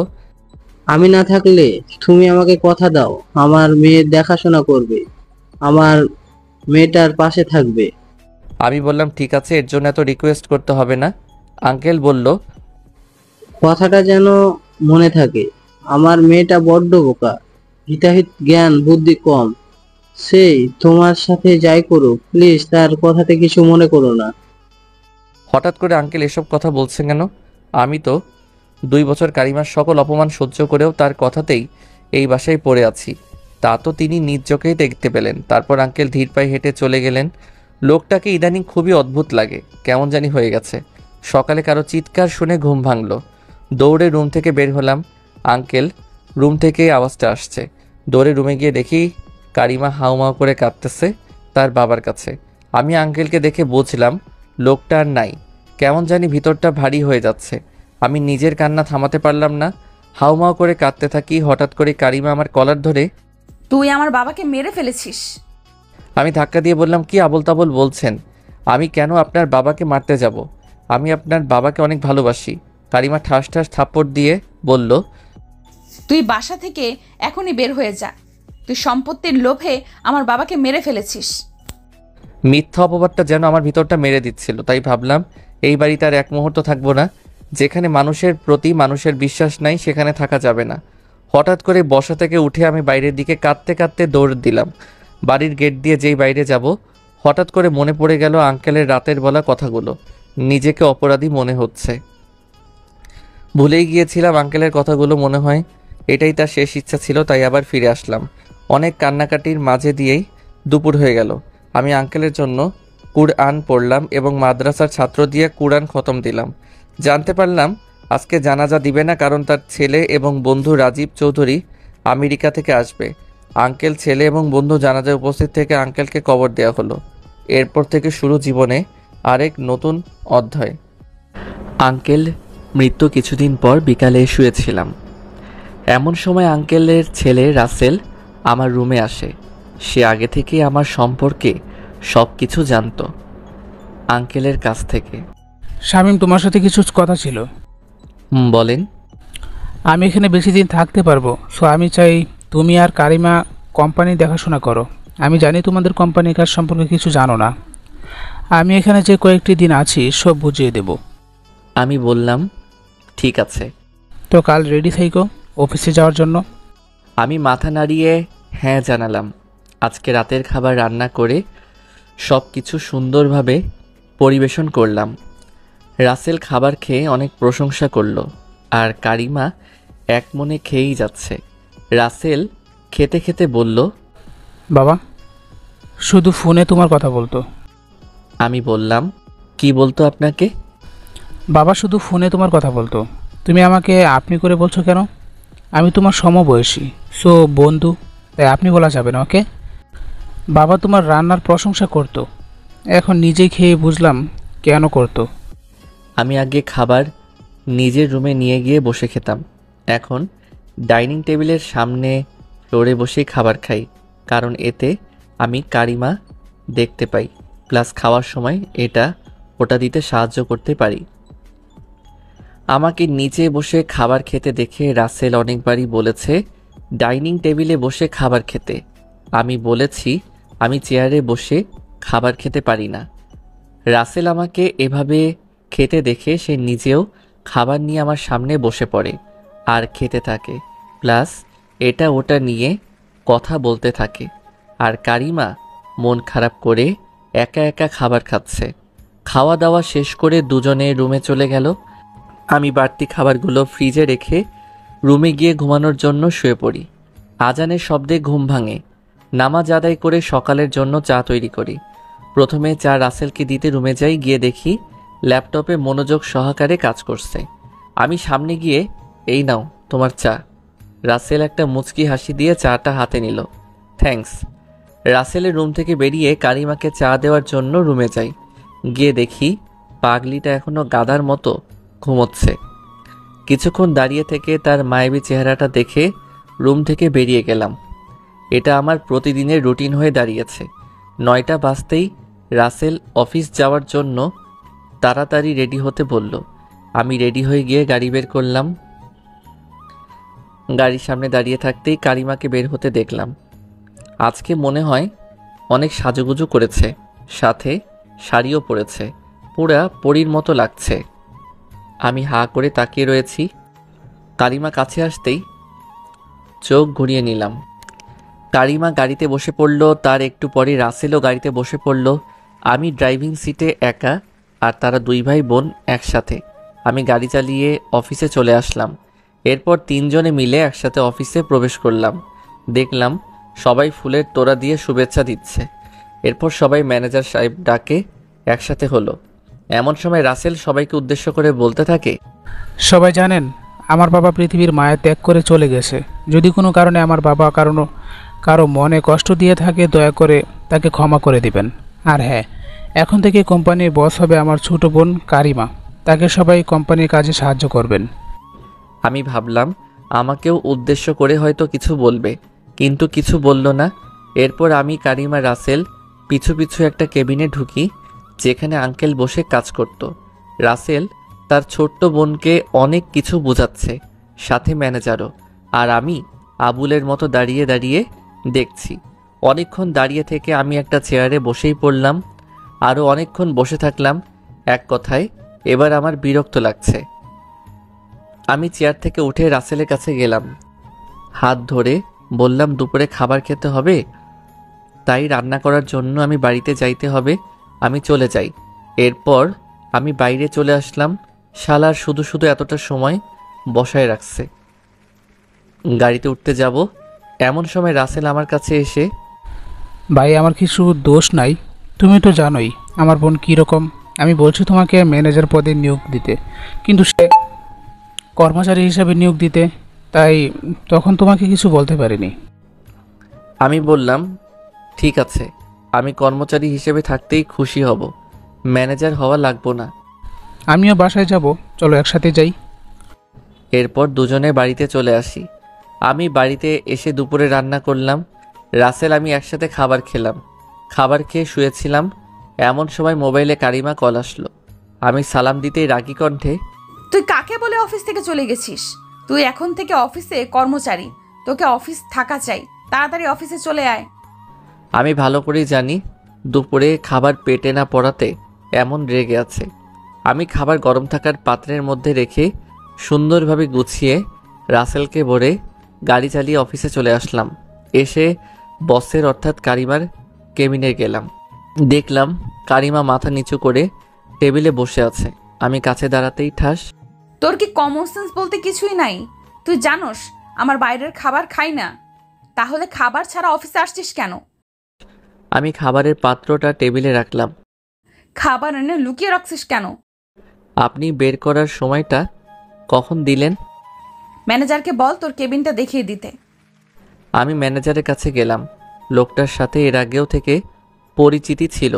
আমি না থাকলে তুমি আমাকে কথা দাও, আমার মেয়ের দেখাশোনা করবে, আমার মেয়েটার পাশে থাকবে। আমি বললাম ঠিক আছে, এর জন্য এত রিকোয়েস্ট করতে হবে না। আঙ্কেল বলল, কথাটা যেন মনে থাকে। আমার মেয়েটা বড্ড বোকা, হিতাহিত জ্ঞান বুদ্ধি কম। সেই তোমার সাথে যাই করুক, প্লিজ তার কথাতে কিছু মনে করো না। হঠাৎ করে আঙ্কেল এসব কথা বলছেন কেন? আমি তো 2 বছর কারিমার সকল অপমান সহ্য করেও তার কথাতেই এই বাসায় পড়ে আছি। তা তো তিনি নিজ চোখেই দেখতে পেলেন। তারপর আঙ্কেল ধীর পায়ে হেঁটে চলে গেলেন। লোকটাকে ইদানিং খুবই অদ্ভুত লাগে, কেমন জানি হয়ে গেছে। সকালে কারো চিৎকার শুনে ঘুম ভাঙল। দৌড়ে রুম থেকে বের হলাম। আঙ্কেল রুম থেকে আওয়াজটা আসছে। দৌড়ে রুমে গিয়ে দেখি কারিমা হাউমাউ করে কাঁদতেছে তার বাবার কাছে। আমি আঙ্কেলকে দেখে বুঝলাম লোকটা আর নাই। কেমন জানি ভিতরটা ভারী হয়ে যাচ্ছে। আমি নিজের কান্না থামাতে পারলাম না, হাউমাউ করে কাঁদতে থাকি। হঠাৎ করে কারিমা আমার কলার ধরে, তুই আমার বাবাকে মেরে ফেলেছিস। আমি ধাক্কা দিয়ে বললাম, কি আবোল তাবোল বলছেন? আমি কেন আপনার বাবাকে মারতে যাব? আমি আপনার বাবাকে অনেক ভালোবাসি। কারিমা ঠাস ঠাস থাপ্পড় দিয়ে বলল, তুই বাসা থেকে এখনই বের হয়ে যা। তুই সম্পত্তির লোভে আমার বাবাকে মেরে ফেলেছিস। মিথ্যা অপবাদটা যেন আমার ভিতরটা মেরে দিচ্ছিল। তাই ভাবলাম এই বাড়িতে আর এক মুহূর্ত থাকবো না। যেখানে মানুষের প্রতি মানুষের বিশ্বাস নাই সেখানে থাকা যাবে না। হঠাৎ করে বসা থেকে উঠে আমি বাইরের দিকে কাঁদতে কাঁদতে দৌড় দিলাম। বাড়ির গেট দিয়ে যেই বাইরে যাব হঠাৎ করে মনে পড়ে গেল আঙ্কেলের রাতের বলা কথাগুলো। নিজেকে অপরাধী মনে হচ্ছে। ভুলেই গিয়েছিলাম আঙ্কেলের কথাগুলো, মনে হয় এটাই তার শেষ ইচ্ছা ছিল, তাই আবার ফিরে আসলাম। অনেক কান্নাকাটির মাঝে দিয়েই দুপুর হয়ে গেল। আমি আঙ্কেলের জন্য কুরআন পড়লাম এবং মাদ্রাসার ছাত্র দিয়ে কুরআন খতম দিলাম। জানতে পারলাম আজকে জানাজা দিবে না, কারণ তার ছেলে এবং বন্ধু রাজীব চৌধুরী আমেরিকা থেকে আসবে। আঙ্কেল, ছেলে এবং বন্ধু জানাজায় উপস্থিত থেকে আঙ্কেলকে কবর দেওয়া হলো। এরপর থেকে শুরু জীবনে আরেক নতুন অধ্যায়। আঙ্কেল মৃত্যু কিছুদিন পর বিকালে শুয়েছিলাম। এমন সময় আঙ্কেলের ছেলে রাসেল আমার রুমে আসে। সে আগে থেকেই আমার সম্পর্কে সব কিছু জানতো আঙ্কেলের কাছ থেকে। শামীম, তোমার সাথে কিছু কথা ছিল। বলেন। আমি এখানে বেশি দিন থাকতে পারবো, সো আমি চাই তুমি আর কারিমা কোম্পানি দেখাশোনা করো। আমি জানি তোমাদের কোম্পানির কাজ সম্পর্কে কিছু জানো না। আমি এখানে যে কয়েকটি দিন আছি সব বুঝিয়ে দেব। আমি বললাম, ঠিক আছে। তো কাল রেডি থেকো অফিসে যাওয়ার জন্য। আমি মাথা নাড়িয়ে হ্যাঁ জানালাম। আজকে রাতের খাবার রান্না করে সব কিছু সুন্দরভাবে পরিবেশন করলাম। রাসেল খাবার খেয়ে অনেক প্রশংসা করলো, আর কারিমা এক মনে খেয়েই যাচ্ছে। রাসেল খেতে খেতে বলল, বাবা শুধু ফোনে তোমার কথা বলতো। আমি বললাম, কি বলতো আপনাকে? বাবা শুধু ফোনে তোমার কথা বলতো। তুমি আমাকে আপনি করে বলছো কেন? আমি তোমার সমবয়সী, সো বন্ধু, তাই আপনি বলা যাবে না, ওকে? বাবা তোমার রান্নার প্রশংসা করতো, এখন নিজে খেয়ে বুঝলাম কেন করতো। আমি আগে খাবার নিজের রুমে নিয়ে গিয়ে বসে খেতাম। এখন ডাইনিং টেবিলের সামনে ফ্লোরে বসেই খাবার খাই, কারণ এতে আমি কারিমা দেখতে পাই, প্লাস খাওয়ার সময় এটা ওটা দিতে সাহায্য করতে পারি। আমাকে নিচে বসে খাবার খেতে দেখে রাসেল অনেকবারই বলেছে ডাইনিং টেবিলে বসে খাবার খেতে। আমি বলেছি আমি চেয়ারে বসে খাবার খেতে পারি না। রাসেল আমাকে এভাবে খেতে দেখে সে নিজেও খাবার নিয়ে আমার সামনে বসে পড়ে আর খেতে থাকে, প্লাস এটা ওটা নিয়ে কথা বলতে থাকে। আর কারিমা মন খারাপ করে একা একা খাবার খাচ্ছে। খাওয়া দাওয়া শেষ করে দুজনে রুমে চলে গেল। আমি বাড়তি খাবারগুলো ফ্রিজে রেখে রুমে গিয়ে ঘুমানোর জন্য শুয়ে পড়ি। আজানের শব্দে ঘুম ভাঙে। নামাজ আদায় করে সকালের জন্য চা তৈরি করি। প্রথমে চা রাসেলকে দিতে রুমে যাই, গিয়ে দেখি ল্যাপটপে মনোযোগ সহকারে কাজ করছে। আমি সামনে গিয়ে, এই নাও তোমার চা। রাসেল একটা মুচকি হাসি দিয়ে চাটা হাতে নিল। থ্যাঙ্কস। রাসেলের রুম থেকে বেরিয়ে কারিমাকে চা দেওয়ার জন্য রুমে যাই। গিয়ে দেখি পাগলিটা এখনো গাধার মতো ঘুমোচ্ছে। কিছুক্ষণ দাঁড়িয়ে থেকে তার মায়াবী চেহারাটা দেখে রুম থেকে বেরিয়ে গেলাম। এটা আমার প্রতিদিনের রুটিন হয়ে দাঁড়িয়েছে। 9টা বাজতেই রাসেল অফিস যাওয়ার জন্য তাড়াতাড়ি রেডি হতে বলল। আমি রেডি হয়ে গিয়ে গাড়ি বের করলাম। গাড়ির সামনে দাঁড়িয়ে থাকতেই কারিমাকে বের হতে দেখলাম। আজকে মনে হয় অনেক সাজুগুজু করেছে, সাথে শাড়িও পরেছে, পুরা পরীর মতো লাগছে। আমি হা করে তাকিয়ে রয়েছি। কারিমা কাছে আসতেই চোখ ঘুরিয়ে নিলাম। কারিমা গাড়িতে বসে পড়ল, তার একটু পরে রাসেলও গাড়িতে বসে পড়ল। আমি ড্রাইভিং সিটে একা, আর তারা দুই ভাই বোন একসাথে। আমি গাড়ি চালিয়ে অফিসে চলে আসলাম। এরপর তিনজনে মিলে একসাথে অফিসে প্রবেশ করলাম। দেখলাম সবাই ফুলের তোড়া দিয়ে শুভেচ্ছা দিচ্ছে। এরপর সবাই ম্যানেজার সাহেব ডাকে একসাথে হলো। এমন সময় রাসেল সবাইকে উদ্দেশ্য করে বলতে থাকে, সবাই জানেন আমার বাবা পৃথিবীর মায়া ত্যাগ করে চলে গেছে। যদি কোনো কারণে আমার বাবা কারো মনে কষ্ট দিয়ে থাকে, দয়া করে তাকে ক্ষমা করে দিবেন। আর হ্যাঁ, এখন থেকে কোম্পানির বস হবে আমার ছোট বোন কারিমা। তাকে সবাই কোম্পানির কাজে সাহায্য করবেন। আমি ভাবলাম আমাকেও উদ্দেশ্য করে হয়তো কিছু বলবে, কিন্তু কিছু বলল না। এরপর আমি, কারিমা, রাসেল পিছু পিছু একটা কেবিনে ঢুকি, যেখানে আঙ্কেল বসে কাজ করত। রাসেল তার ছোট্ট বোনকে অনেক কিছু বোঝাচ্ছে, সাথে ম্যানেজারও। আর আমি আবুলের মতো দাঁড়িয়ে দাঁড়িয়ে দেখছি। অনেকক্ষণ দাঁড়িয়ে থেকে আমি একটা চেয়ারে বসেই পড়লাম। আরও অনেকক্ষণ বসে থাকলাম। এক কথায় এবার আমার বিরক্ত লাগছে। আমি চেয়ার থেকে উঠে রাসেলের কাছে গেলাম, হাত ধরে বললাম, দুপুরে খাবার খেতে হবে? তাই রান্না করার জন্য আমি বাড়িতে যাইতে হবে। আমি চলে যাই। এরপর আমি বাইরে চলে আসলাম। শালার শুধু শুধু এতটা সময় বসায় রাখছে। গাড়িতে উঠতে যাব, এমন সময় রাসেল আমার কাছে এসে, ভাই আমার কিছু দোষ নাই, তুমি তো জানোই আমার বোন কীরকম। আমি বলছি তোমাকে ম্যানেজার পদে নিয়োগ দিতে, কিন্তু সে কর্মচারী হিসাবে নিয়োগ দিতে, তাই তখন তোমাকে কিছু বলতে পারিনি। আমি বললাম ঠিক আছে, আমি কর্মচারী হিসেবে থাকতেই খুশি হব, ম্যানেজার হওয়া লাগবো না। আমিও বাসায় যাব, চলো একসাথে যাই। এরপর দুজনে বাড়িতে চলে আসি। আমি বাড়িতে এসে দুপুরে রান্না করলাম। রাসেল আমি একসাথে খাবার খেলাম। খাবার খেয়ে শুয়েছিলাম, এমন সময় মোবাইলে কারিমা কল আসলো। আমি সালাম দিতেই রাগী কণ্ঠে, তুই কাকে বলে অফিস থেকে চলে গেছিস? তুই এখন থেকে অফিসে কর্মচারী, তোকে অফিস থাকা চাই, তাড়াতাড়ি অফিসে চলে আয়। আমি ভালো করেই জানি দুপুরে খাবার পেটে না পড়াতে এমন রেগে আছে। আমি খাবার গরম থাকার পাত্রের মধ্যে রেখে সুন্দরভাবে গুছিয়ে রাসেলকে বলে গাড়ি চালিয়ে অফিসে চলে আসলাম। এসে বসের অর্থাৎ কারিমার কেবিনে গেলাম। দেখলাম কারিমা মাথা নিচু করে টেবিলে বসে আছে। আমি কাছে দাঁড়াতেই ঠাস, তোর কি কমন সেন্স বলতে কিছুই নাই? তুই জানোস আমার বাইরের খাবার খাই না, তাহলে খাবার ছাড়া অফিসে আসছিস কেন? আমি খাবারের পাত্রটা টেবিলে রাখলাম। খাবার এনে লুকিয়ে রাখছিস কেন? আপনি বের করার সময়টা কখন দিলেন? ম্যানেজারকে বল তোর কেবিনটা দেখিয়ে দিতে। আমি ম্যানেজারের কাছে গেলাম। লোকটার সাথে এর আগেও থেকে পরিচিতি ছিল,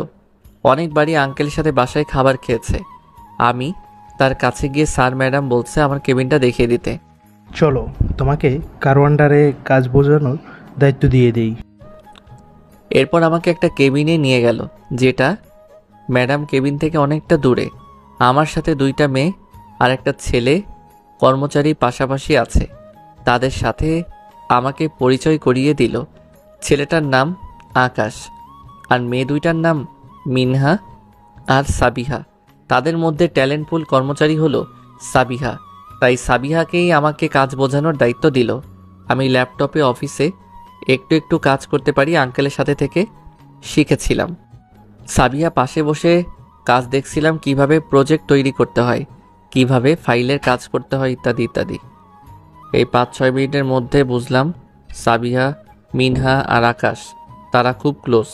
অনেকবারই আঙ্কেলের সাথে বাসায় খাবার খেয়েছে। আমি তার কাছে গিয়ে স্যার ম্যাডাম বলছে আমার কেবিনটা দেখিয়ে দিতে। চলো তোমাকে কারো আন্ডারে কাজ বোঝানোর দায়িত্ব দিয়ে দিই। এরপর আমাকে একটা কেবিনে নিয়ে গেল, যেটা ম্যাডাম কেবিন থেকে অনেকটা দূরে। আমার সাথে দুইটা মেয়ে আর একটা ছেলে কর্মচারী পাশাপাশি আছে। তাদের সাথে আমাকে পরিচয় করিয়ে দিল। ছেলেটার নাম আকাশ আর মেয়ে দুইটার নাম মিনহা আর সাবিহা। তাদের মধ্যে ট্যালেন্টফুল কর্মচারী হলো সাবিহা, তাই সাবিহাকেই আমাকে কাজ বোঝানোর দায়িত্ব দিল। আমি ল্যাপটপে অফিসে একটু একটু কাজ করতে পারি, আঙ্কেলের সাথে থেকে শিখেছিলাম। সাবিহা পাশে বসে কাজ দেখছিলাম, কিভাবে প্রজেক্ট তৈরি করতে হয়, কিভাবে ফাইলের কাজ করতে হয়, ইত্যাদি ইত্যাদি। এই 5-6 মিনিটের মধ্যে বুঝলাম সাবিহা, মিনহা আর আকাশ তারা খুব ক্লোজ।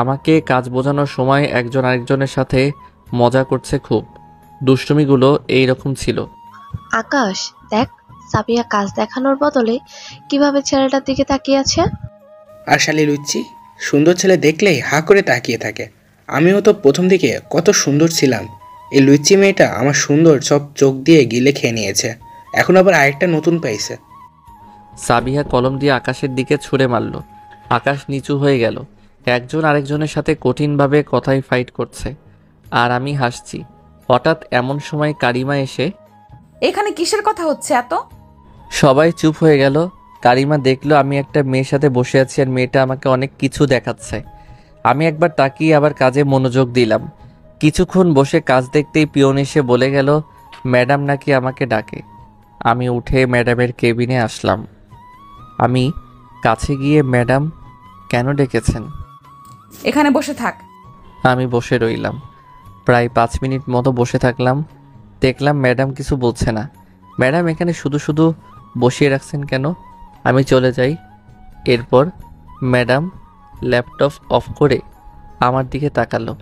আমাকে কাজ বোঝানোর সময় একজন আরেকজনের সাথে মজা করছে খুব। দুষ্টুমিগুলো এই রকম ছিল। আকাশ দেখ, সাবিয়া কাজ দেখানোর বদলে কিভাবে ছেলেটার দিকে তাকিয়ে আছে। আর শালি লুচ্চি, সুন্দর ছেলে দেখলেই হা করে তাকিয়ে থাকে। আমিও তো প্রথম দিকে কত সুন্দর ছিলাম, এই লুচ্চি মেয়েটা আমার সুন্দর সব চোখ দিয়ে গিলে খেয়ে নিয়েছে, এখন আবার আরেকটা নতুন পাইছে। সাবিহা কলম দিয়ে আকাশের দিকে ছুঁড়ে মারল। আকাশ নিচু হয়ে গেল। একজন আরেকজনের সাথে কঠিনভাবে কথায় ফাইট করছে আর আমি হাসছি। হঠাৎ এমন সময় কারিমা এসে, এখানে কিসের কথা হচ্ছে এত? সবাই চুপ হয়ে গেল। কারিমা দেখলো আমি একটা মেয়ের সাথে বসে আছি আর মেয়েটা আমাকে অনেক কিছু দেখাচ্ছে। আমি একবার তাকিয়ে আবার কাজে মনোযোগ দিলাম। কিছুক্ষণ বসে কাজ দেখতেই পিয়ন এসে বলে গেল ম্যাডাম নাকি আমাকে ডাকে। আমি উঠে ম্যাডামের কেবিনে আসলাম। আমি কাছে গিয়ে, ম্যাডাম কেন ডেকেছেন? এখানে বসে থাক। আমি বসে রইলাম। প্রায় 5 মিনিট মতো বসে থাকলাম। দেখলাম ম্যাডাম কিছু বলছে না। ম্যাডাম এখানে শুধু শুধু বসিয়ে রাখছেন কেন? আমি চলে যাই। এরপর ম্যাডাম ল্যাপটপ অফ করে আমার দিকে তাকালো।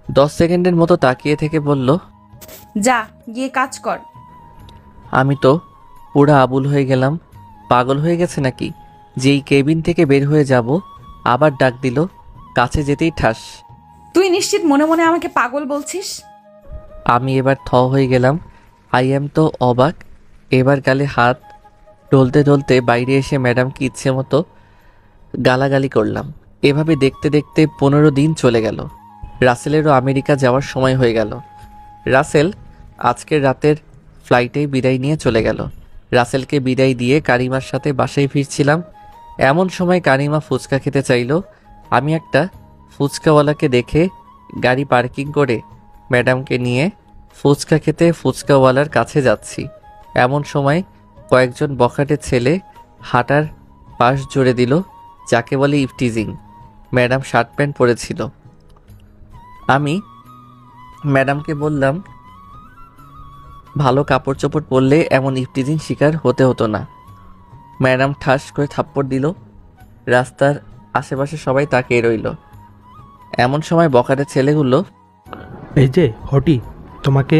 10 সেকেন্ডের মতো তাকিয়ে থেকে বলল, যা গিয়ে কাজ কর। আমি তো পুরা আবুল হয়ে গেলাম। পাগল হয়ে গেছে নাকি? যেই কেবিন থেকে বের হয়ে যাব আবার ডাক দিল। কাছে যেতেই ঠাস। তুই নিশ্চিত মনে মনে আমাকে পাগল বলছিস? আমি এবার থ হয়ে গেলাম। আই এম তো অবাক। এবার গালে হাত ঢলতে ঢলতে বাইরে এসে ম্যাডামকে ইচ্ছে মতো গালাগালি করলাম। এভাবে দেখতে দেখতে 15 দিন চলে গেল। রাসেলেরও আমেরিকা যাওয়ার সময় হয়ে গেল। রাসেল আজকের রাতের ফ্লাইটেই বিদায় নিয়ে চলে গেল। রাসেলকে বিদায় দিয়ে কারিমার সাথে বাসায় ফিরছিলাম। এমন সময় কারিমা ফুচকা খেতে চাইল। আমি একটা ফুচকাওয়ালাকে দেখে গাড়ি পার্কিং করে ম্যাডামকে নিয়ে ফুচকা খেতে ফুচকাওয়ালার কাছে যাচ্ছি। এমন সময় কয়েকজন বখাটে ছেলে হাঁটার পাশ জুড়ে দিল। যাকে বলে ইফটিজিং। ম্যাডাম শার্ট প্যান্ট পরেছিল। আমি ম্যাডামকে বললাম, ভালো কাপড় চোপড় পরলে এমন ইফটিজিং শিকার হতে হতো না। ম্যাডাম ঠাস করে থাপ্পড় দিল। রাস্তার আশেপাশে সবাই তাকিয়ে রইল। এমন সময় বখাটে ছেলেগুলো, এই যে হটি, তোমাকে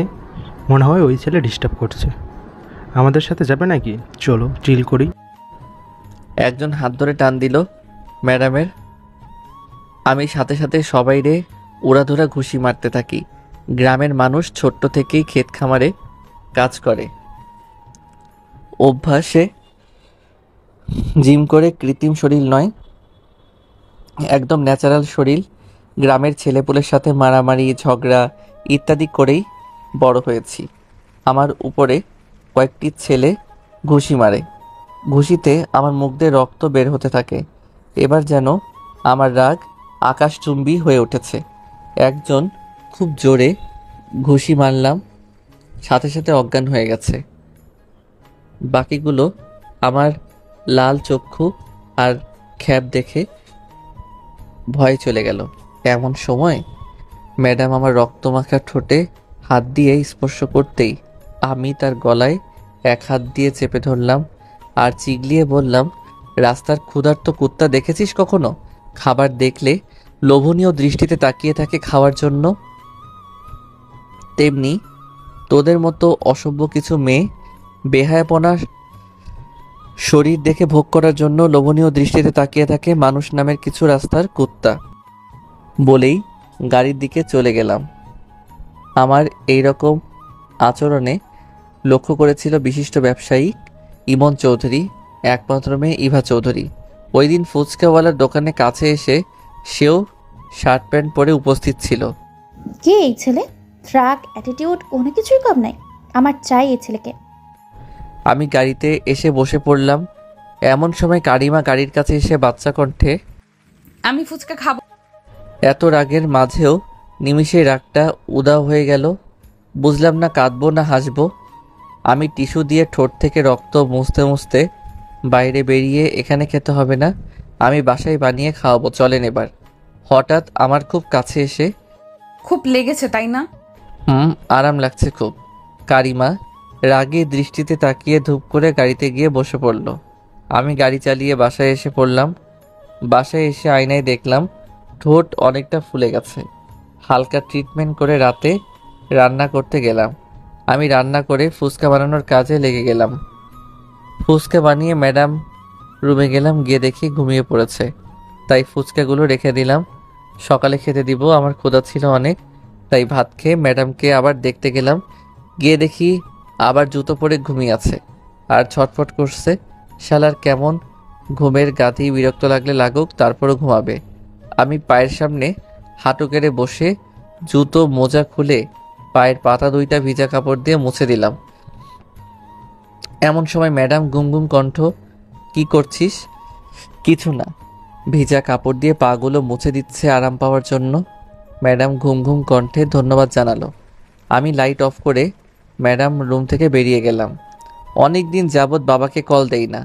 মনে হয় ওই ছেলে ডিস্টার্ব করছে, আমাদের সাথে যাবে নাকি? চলো চিল করি। একজন হাত ধরে টান দিল ম্যাডামের। আমি সাথে সাথে সবাইরে উড়াধুরা ঘুষি মারতে থাকি। গ্রামের মানুষ ছোট্ট থেকেই ক্ষেত খামারে কাজ করে, অভ্যাসে জিম করে কৃত্রিম শরীর নয়, একদম ন্যাচারাল শরীর। গ্রামের ছেলেপুলের সাথে মারামারি ঝগড়া ইত্যাদি করেই বড় হয়েছি। আমার উপরে কয়েকটি ছেলে ঘুষি মারে। ঘুষিতে আমার মুখ দিয়ে রক্ত বের হতে থাকে। এবার যেন আমার রাগ আকাশচুম্বী হয়ে উঠেছে। একজন খুব জোরে ঘুষি মারলাম, সাথে সাথে অজ্ঞান হয়ে গেছে। বাকিগুলো আমার লাল চক্ষু আর খ্যাপ দেখে ভয় চলে গেল। এমন সময় ম্যাডাম আমার রক্তমাখা ঠোঁটে হাত দিয়ে স্পর্শ করতেই আমি তার গলায় এক হাত দিয়ে চেপে ধরলাম আর চিগলিয়ে বললাম, রাস্তার ক্ষুধার্ত কুত্তা দেখেছিস কখনো? খাবার দেখলে লোভনীয় দৃষ্টিতে তাকিয়ে থাকে খাওয়ার জন্য, তেমনি তোদের মতো অসভ্য কিছু মেয়ে বেহায়াপনার শরীর দেখে ভোগ করার জন্য লোভনীয় দৃষ্টিতে তাকিয়ে থাকে মানুষ নামের কিছু রাস্তার কুত্তা। বলেই গাড়ির দিকে চলে গেলাম। আমার এই রকম আচরণে লক্ষ্য করেছিল বিশিষ্ট ব্যবসায়ী ইমন চৌধুরী, একমাত্র মেয়ে ইভা চৌধুরী। ওই দিন ফুচকাওয়ালার দোকানে কাছে এসে সেও শার্ট প্যান্ট পরে উপস্থিত ছিল। কে এই ছেলে? ট্রাক, অ্যাটিটিউড কোনো কিছুই কম নাই। আমার চাই এই ছেলেকে। আমি গাড়িতে এসে বসে পড়লাম। এমন সময় কারিমা গাড়ির কাছে এসে বাচ্চা কণ্ঠে, আমি ফুচকা খাবো। এত রাগের মাঝেও নিমিষে রাগটা উদাও হয়ে গেল। বুঝলাম না কাঁদবো না হাসবো। আমি টিস্যু দিয়ে ঠোঁট থেকে রক্ত মুছতে মুছতে বাইরে বেরিয়ে, এখানে খেতে হবে না, আমি বাসায় বানিয়ে খাওয়াবো, চলেন এবার। হঠাৎ আমার খুব কাছে এসে, খুব লেগেছে তাই না? আরাম লাগছে খুব। কারিমা রাগে দৃষ্টিতে তাকিয়ে ধূপ করে গাড়িতে গিয়ে বসে পড়ল। আমি গাড়ি চালিয়ে বাসায় এসে পড়লাম। বাসায় এসে আয়নায় দেখলাম ঠোঁট অনেকটা ফুলে গেছে। হালকা ট্রিটমেন্ট করে রাতে রান্না করতে গেলাম। আমি রান্না করে ফুচকা বানানোর কাজে লেগে গেলাম। ফুচকা বানিয়ে ম্যাডাম রুমে গেলাম, গিয়ে দেখি ঘুমিয়ে পড়েছে। তাই ফুচকাগুলো রেখে দিলাম, সকালে খেতে দিব। আমার ক্ষুধা ছিল অনেক, তাই ভাত খেয়ে ম্যাডামকে আবার দেখতে গেলাম। গিয়ে দেখি আবার জুতো পরে ঘুমিয়ে আছে আর ছটফট করছে। শালার কেমন ঘুমের গাধি, বিরক্ত লাগলে লাগুক, তারপরও ঘুমাবে। আমি পায়ের সামনে হাঁটু কেড়ে বসে জুতো মোজা খুলে পায়ের পাতা দুইটা ভিজা কাপড় দিয়ে মুছে দিলাম। এমন সময় ম্যাডাম গুম গুম কণ্ঠ, কি করছিস? কিছু না, ভিজা কাপড় দিয়ে পাগুলো মুছে দিচ্ছে আরাম পাওয়ার জন্য। ম্যাডাম ঘুম ঘুম কণ্ঠে ধন্যবাদ জানালো। আমি লাইট অফ করে ম্যাডাম রুম থেকে বেরিয়ে গেলাম। অনেক দিন যাবৎ বাবাকে কল দেই না।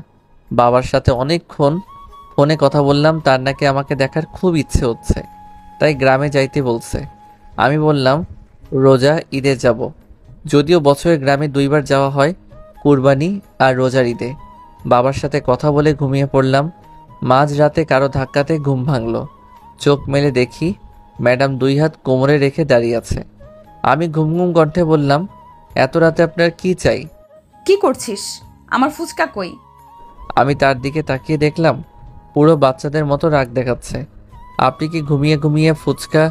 বাবার সাথে অনেকক্ষণ ফোনে কথা বললাম, তার নাকি আমাকে দেখার খুব ইচ্ছে হচ্ছে, তাই গ্রামে যাইতে বলছে। আমি বললাম রোজা ঈদে যাব। যদিও বছরে গ্রামে 2 বার যাওয়া হয়, কুরবানি আর রোজার ঈদে। বাবার সাথে কথা বলে ঘুমিয়ে পড়লাম। মাঝ রাতে কারো ধাক্কাতে ঘুম ভাঙল। চোখ মেলে দেখি ম্যাডাম 2 হাত কোমরে রেখে দাঁড়িয়ে আছে। আমি ঘুম ঘুম কণ্ঠে বললাম, এত রাতে আপনার কি চাই? কি করছিস? আমার ফুচকা কই? আমি তার দিকে তাকিয়ে দেখলাম পুরো বাচ্চাদের মতো রাগ দেখাচ্ছে। আপনি কি ঘুমিয়ে ঘুমিয়ে ফুচকা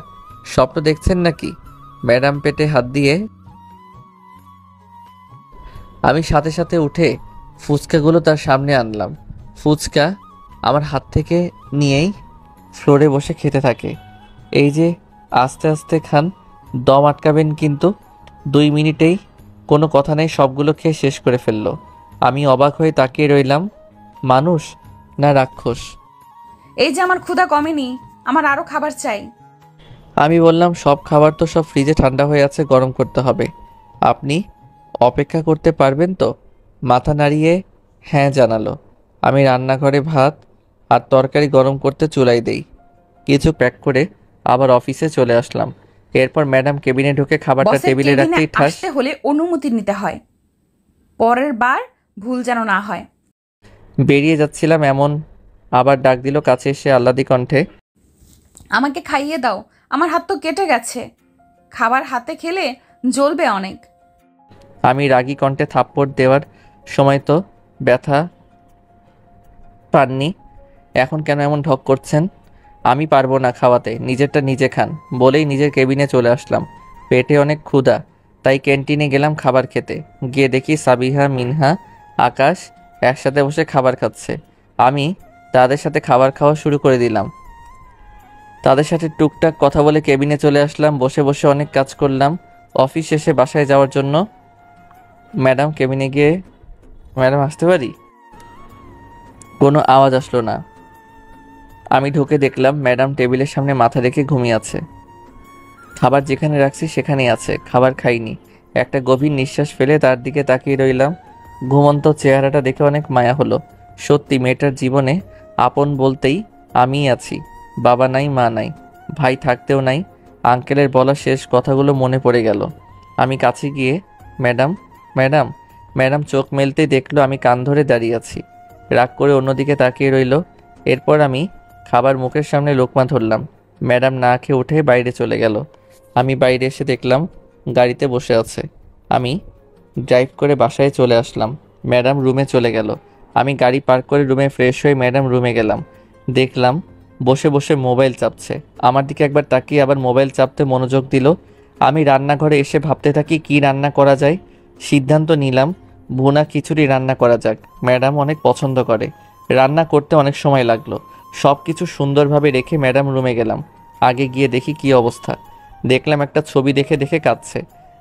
স্বপ্ন দেখছেন নাকি? ম্যাডাম পেটে হাত দিয়ে। আমি সাথে সাথে উঠে ফুচকাগুলো তার সামনে আনলাম। ফুচকা আমার হাত থেকে নিয়েই ফ্লোরে বসে খেতে থাকে। এই যে আস্তে আস্তে খান, দম আটকাবেন কিন্তু। 2 মিনিটেই কোনো কথা নেই, সবগুলো খেয়ে শেষ করে ফেললো। আমি অবাক হয়ে তাকিয়ে রইলাম, মানুষ না রাক্ষস? এই যে আমার ক্ষুধা কমেনি, আমার আরো খাবার চাই। আমি বললাম, সব খাবার তো সব ফ্রিজে ঠান্ডা হয়ে আছে, গরম করতে হবে। আপনি অপেক্ষা করতে পারবেন তো? মাথা নাড়িয়ে হ্যাঁ জানালো। আমি রান্নাঘরে ভাত আর তরকারি গরম করতে চুলাই দেই। কিছু প্যাক করে আবার অফিসে চলে আসলাম। এরপর ম্যাডাম কেবিনে ঢুকে খাবারটা বসের টেবিলে কেবিনে রাখতেই ঠাস। আসতে হলে অনুমতি নিতে হয়, পরের বার ভুল যেন না হয়। বেরিয়ে যাচ্ছিলাম এমন আবার ডাক দিল কাছে এসে আহ্লাদি কণ্ঠে, আমাকে খাইয়ে দাও, আমার হাত তো কেটে গেছে, খাবার হাতে খেলে জ্বলবে অনেক। আমি রাগী কণ্ঠে থাপ্পড় দেওয়ার সময় তো ব্যথা পাননি, এখন কেন এমন ঢক করছেন? আমি পারবো না খাওয়াতে, নিজেরটা নিজে খান বলেই নিজের কেবিনে চলে আসলাম। পেটে অনেক ক্ষুধা, তাই ক্যান্টিনে গেলাম খাবার খেতে। গিয়ে দেখি সাবিহা, মিনহা, আকাশ একসাথে বসে খাবার খাচ্ছে। আমি তাদের সাথে খাবার খাওয়া শুরু করে দিলাম। তাদের সাথে টুকটাক কথা বলে কেবিনে চলে আসলাম। বসে বসে অনেক কাজ করলাম। অফিস শেষে বাসায় যাওয়ার জন্য ম্যাডাম কেবিনে গিয়ে, ম্যাডাম আসতে পারি? কোনো আওয়াজ আসলো না। আমি ঢুকে দেখলাম ম্যাডাম টেবিলের সামনে মাথা রেখে ঘুমিয়ে আছে। খাবার যেখানে রাখছি সেখানেই আছে, খাবার খাইনি। একটা গভীর নিঃশ্বাস ফেলে তার দিকে তাকিয়ে রইলাম। ঘুমন্ত চেহারাটা দেখে অনেক মায়া হলো। সত্যি মেয়েটার জীবনে আপন বলতেই আমিই আছি। বাবা নাই, মা নাই, ভাই থাকতেও নাই। আঙ্কেলের বলা শেষ কথাগুলো মনে পড়ে গেল। আমি কাছে গিয়ে, ম্যাডাম, ম্যাডাম, ম্যাডাম চোখ মেলতেই দেখলো আমি কান ধরে দাঁড়িয়ে আছি। রাগ করে অন্যদিকে তাকিয়ে রইল। এরপর আমি খাবার মুখের সামনে লোকমা ধরলাম। ম্যাডাম না খেয়ে উঠে বাইরে চলে গেল। আমি বাইরে এসে দেখলাম গাড়িতে বসে আছে। আমি ড্রাইভ করে বাসায় চলে আসলাম। ম্যাডাম রুমে চলে গেল। আমি গাড়ি পার্ক করে রুমে ফ্রেশ হয়ে ম্যাডাম রুমে গেলাম। দেখলাম বসে বসে মোবাইল চাপছে। আমার দিকে একবার তাকিয়ে আবার মোবাইল চাপতে মনোযোগ দিল। আমি রান্নাঘরে এসে ভাবতে থাকি কি রান্না করা যায়। সিদ্ধান্ত নিলাম ভুনা খিচুড়ি রান্না করা যাক। ম্যাডাম অনেক পছন্দ করে। রান্না করতে অনেক সময় লাগলো। সব কিছু সুন্দরভাবে রেখে ম্যাডাম রুমে গেলাম। আগে গিয়ে দেখি কি অবস্থা। দেখলাম একটা ছবি দেখে দেখে কাঁদছে।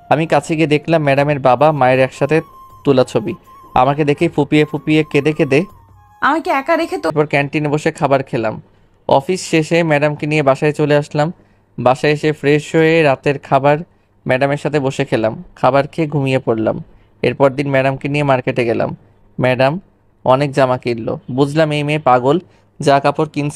আমি কাছে গিয়ে দেখলাম ম্যাডামের বাবা মায়ের একসাথে তোলা ছবি। আমাকে দেখে ফুপিয়ে ফুপিয়ে কেঁদে কেঁদে আমাকে একা রেখে তো তারপর ক্যান্টিনে বসে খাবার খেলাম। অফিস শেষে ম্যাডামকে নিয়ে বাসায় চলে আসলাম। বাসায় এসে ফ্রেশ হয়ে রাতের খাবার ম্যাডামের সাথে বসে খেলাম। খাবার খেয়ে ঘুমিয়ে পড়লাম। এরপর দিন ম্যাডামকে নিয়ে মার্কেটে গেলাম। ম্যাডাম অনেক জামা কিনলো। বুঝলাম এই মেয়ে পাগল, যা কাপড় কিনছে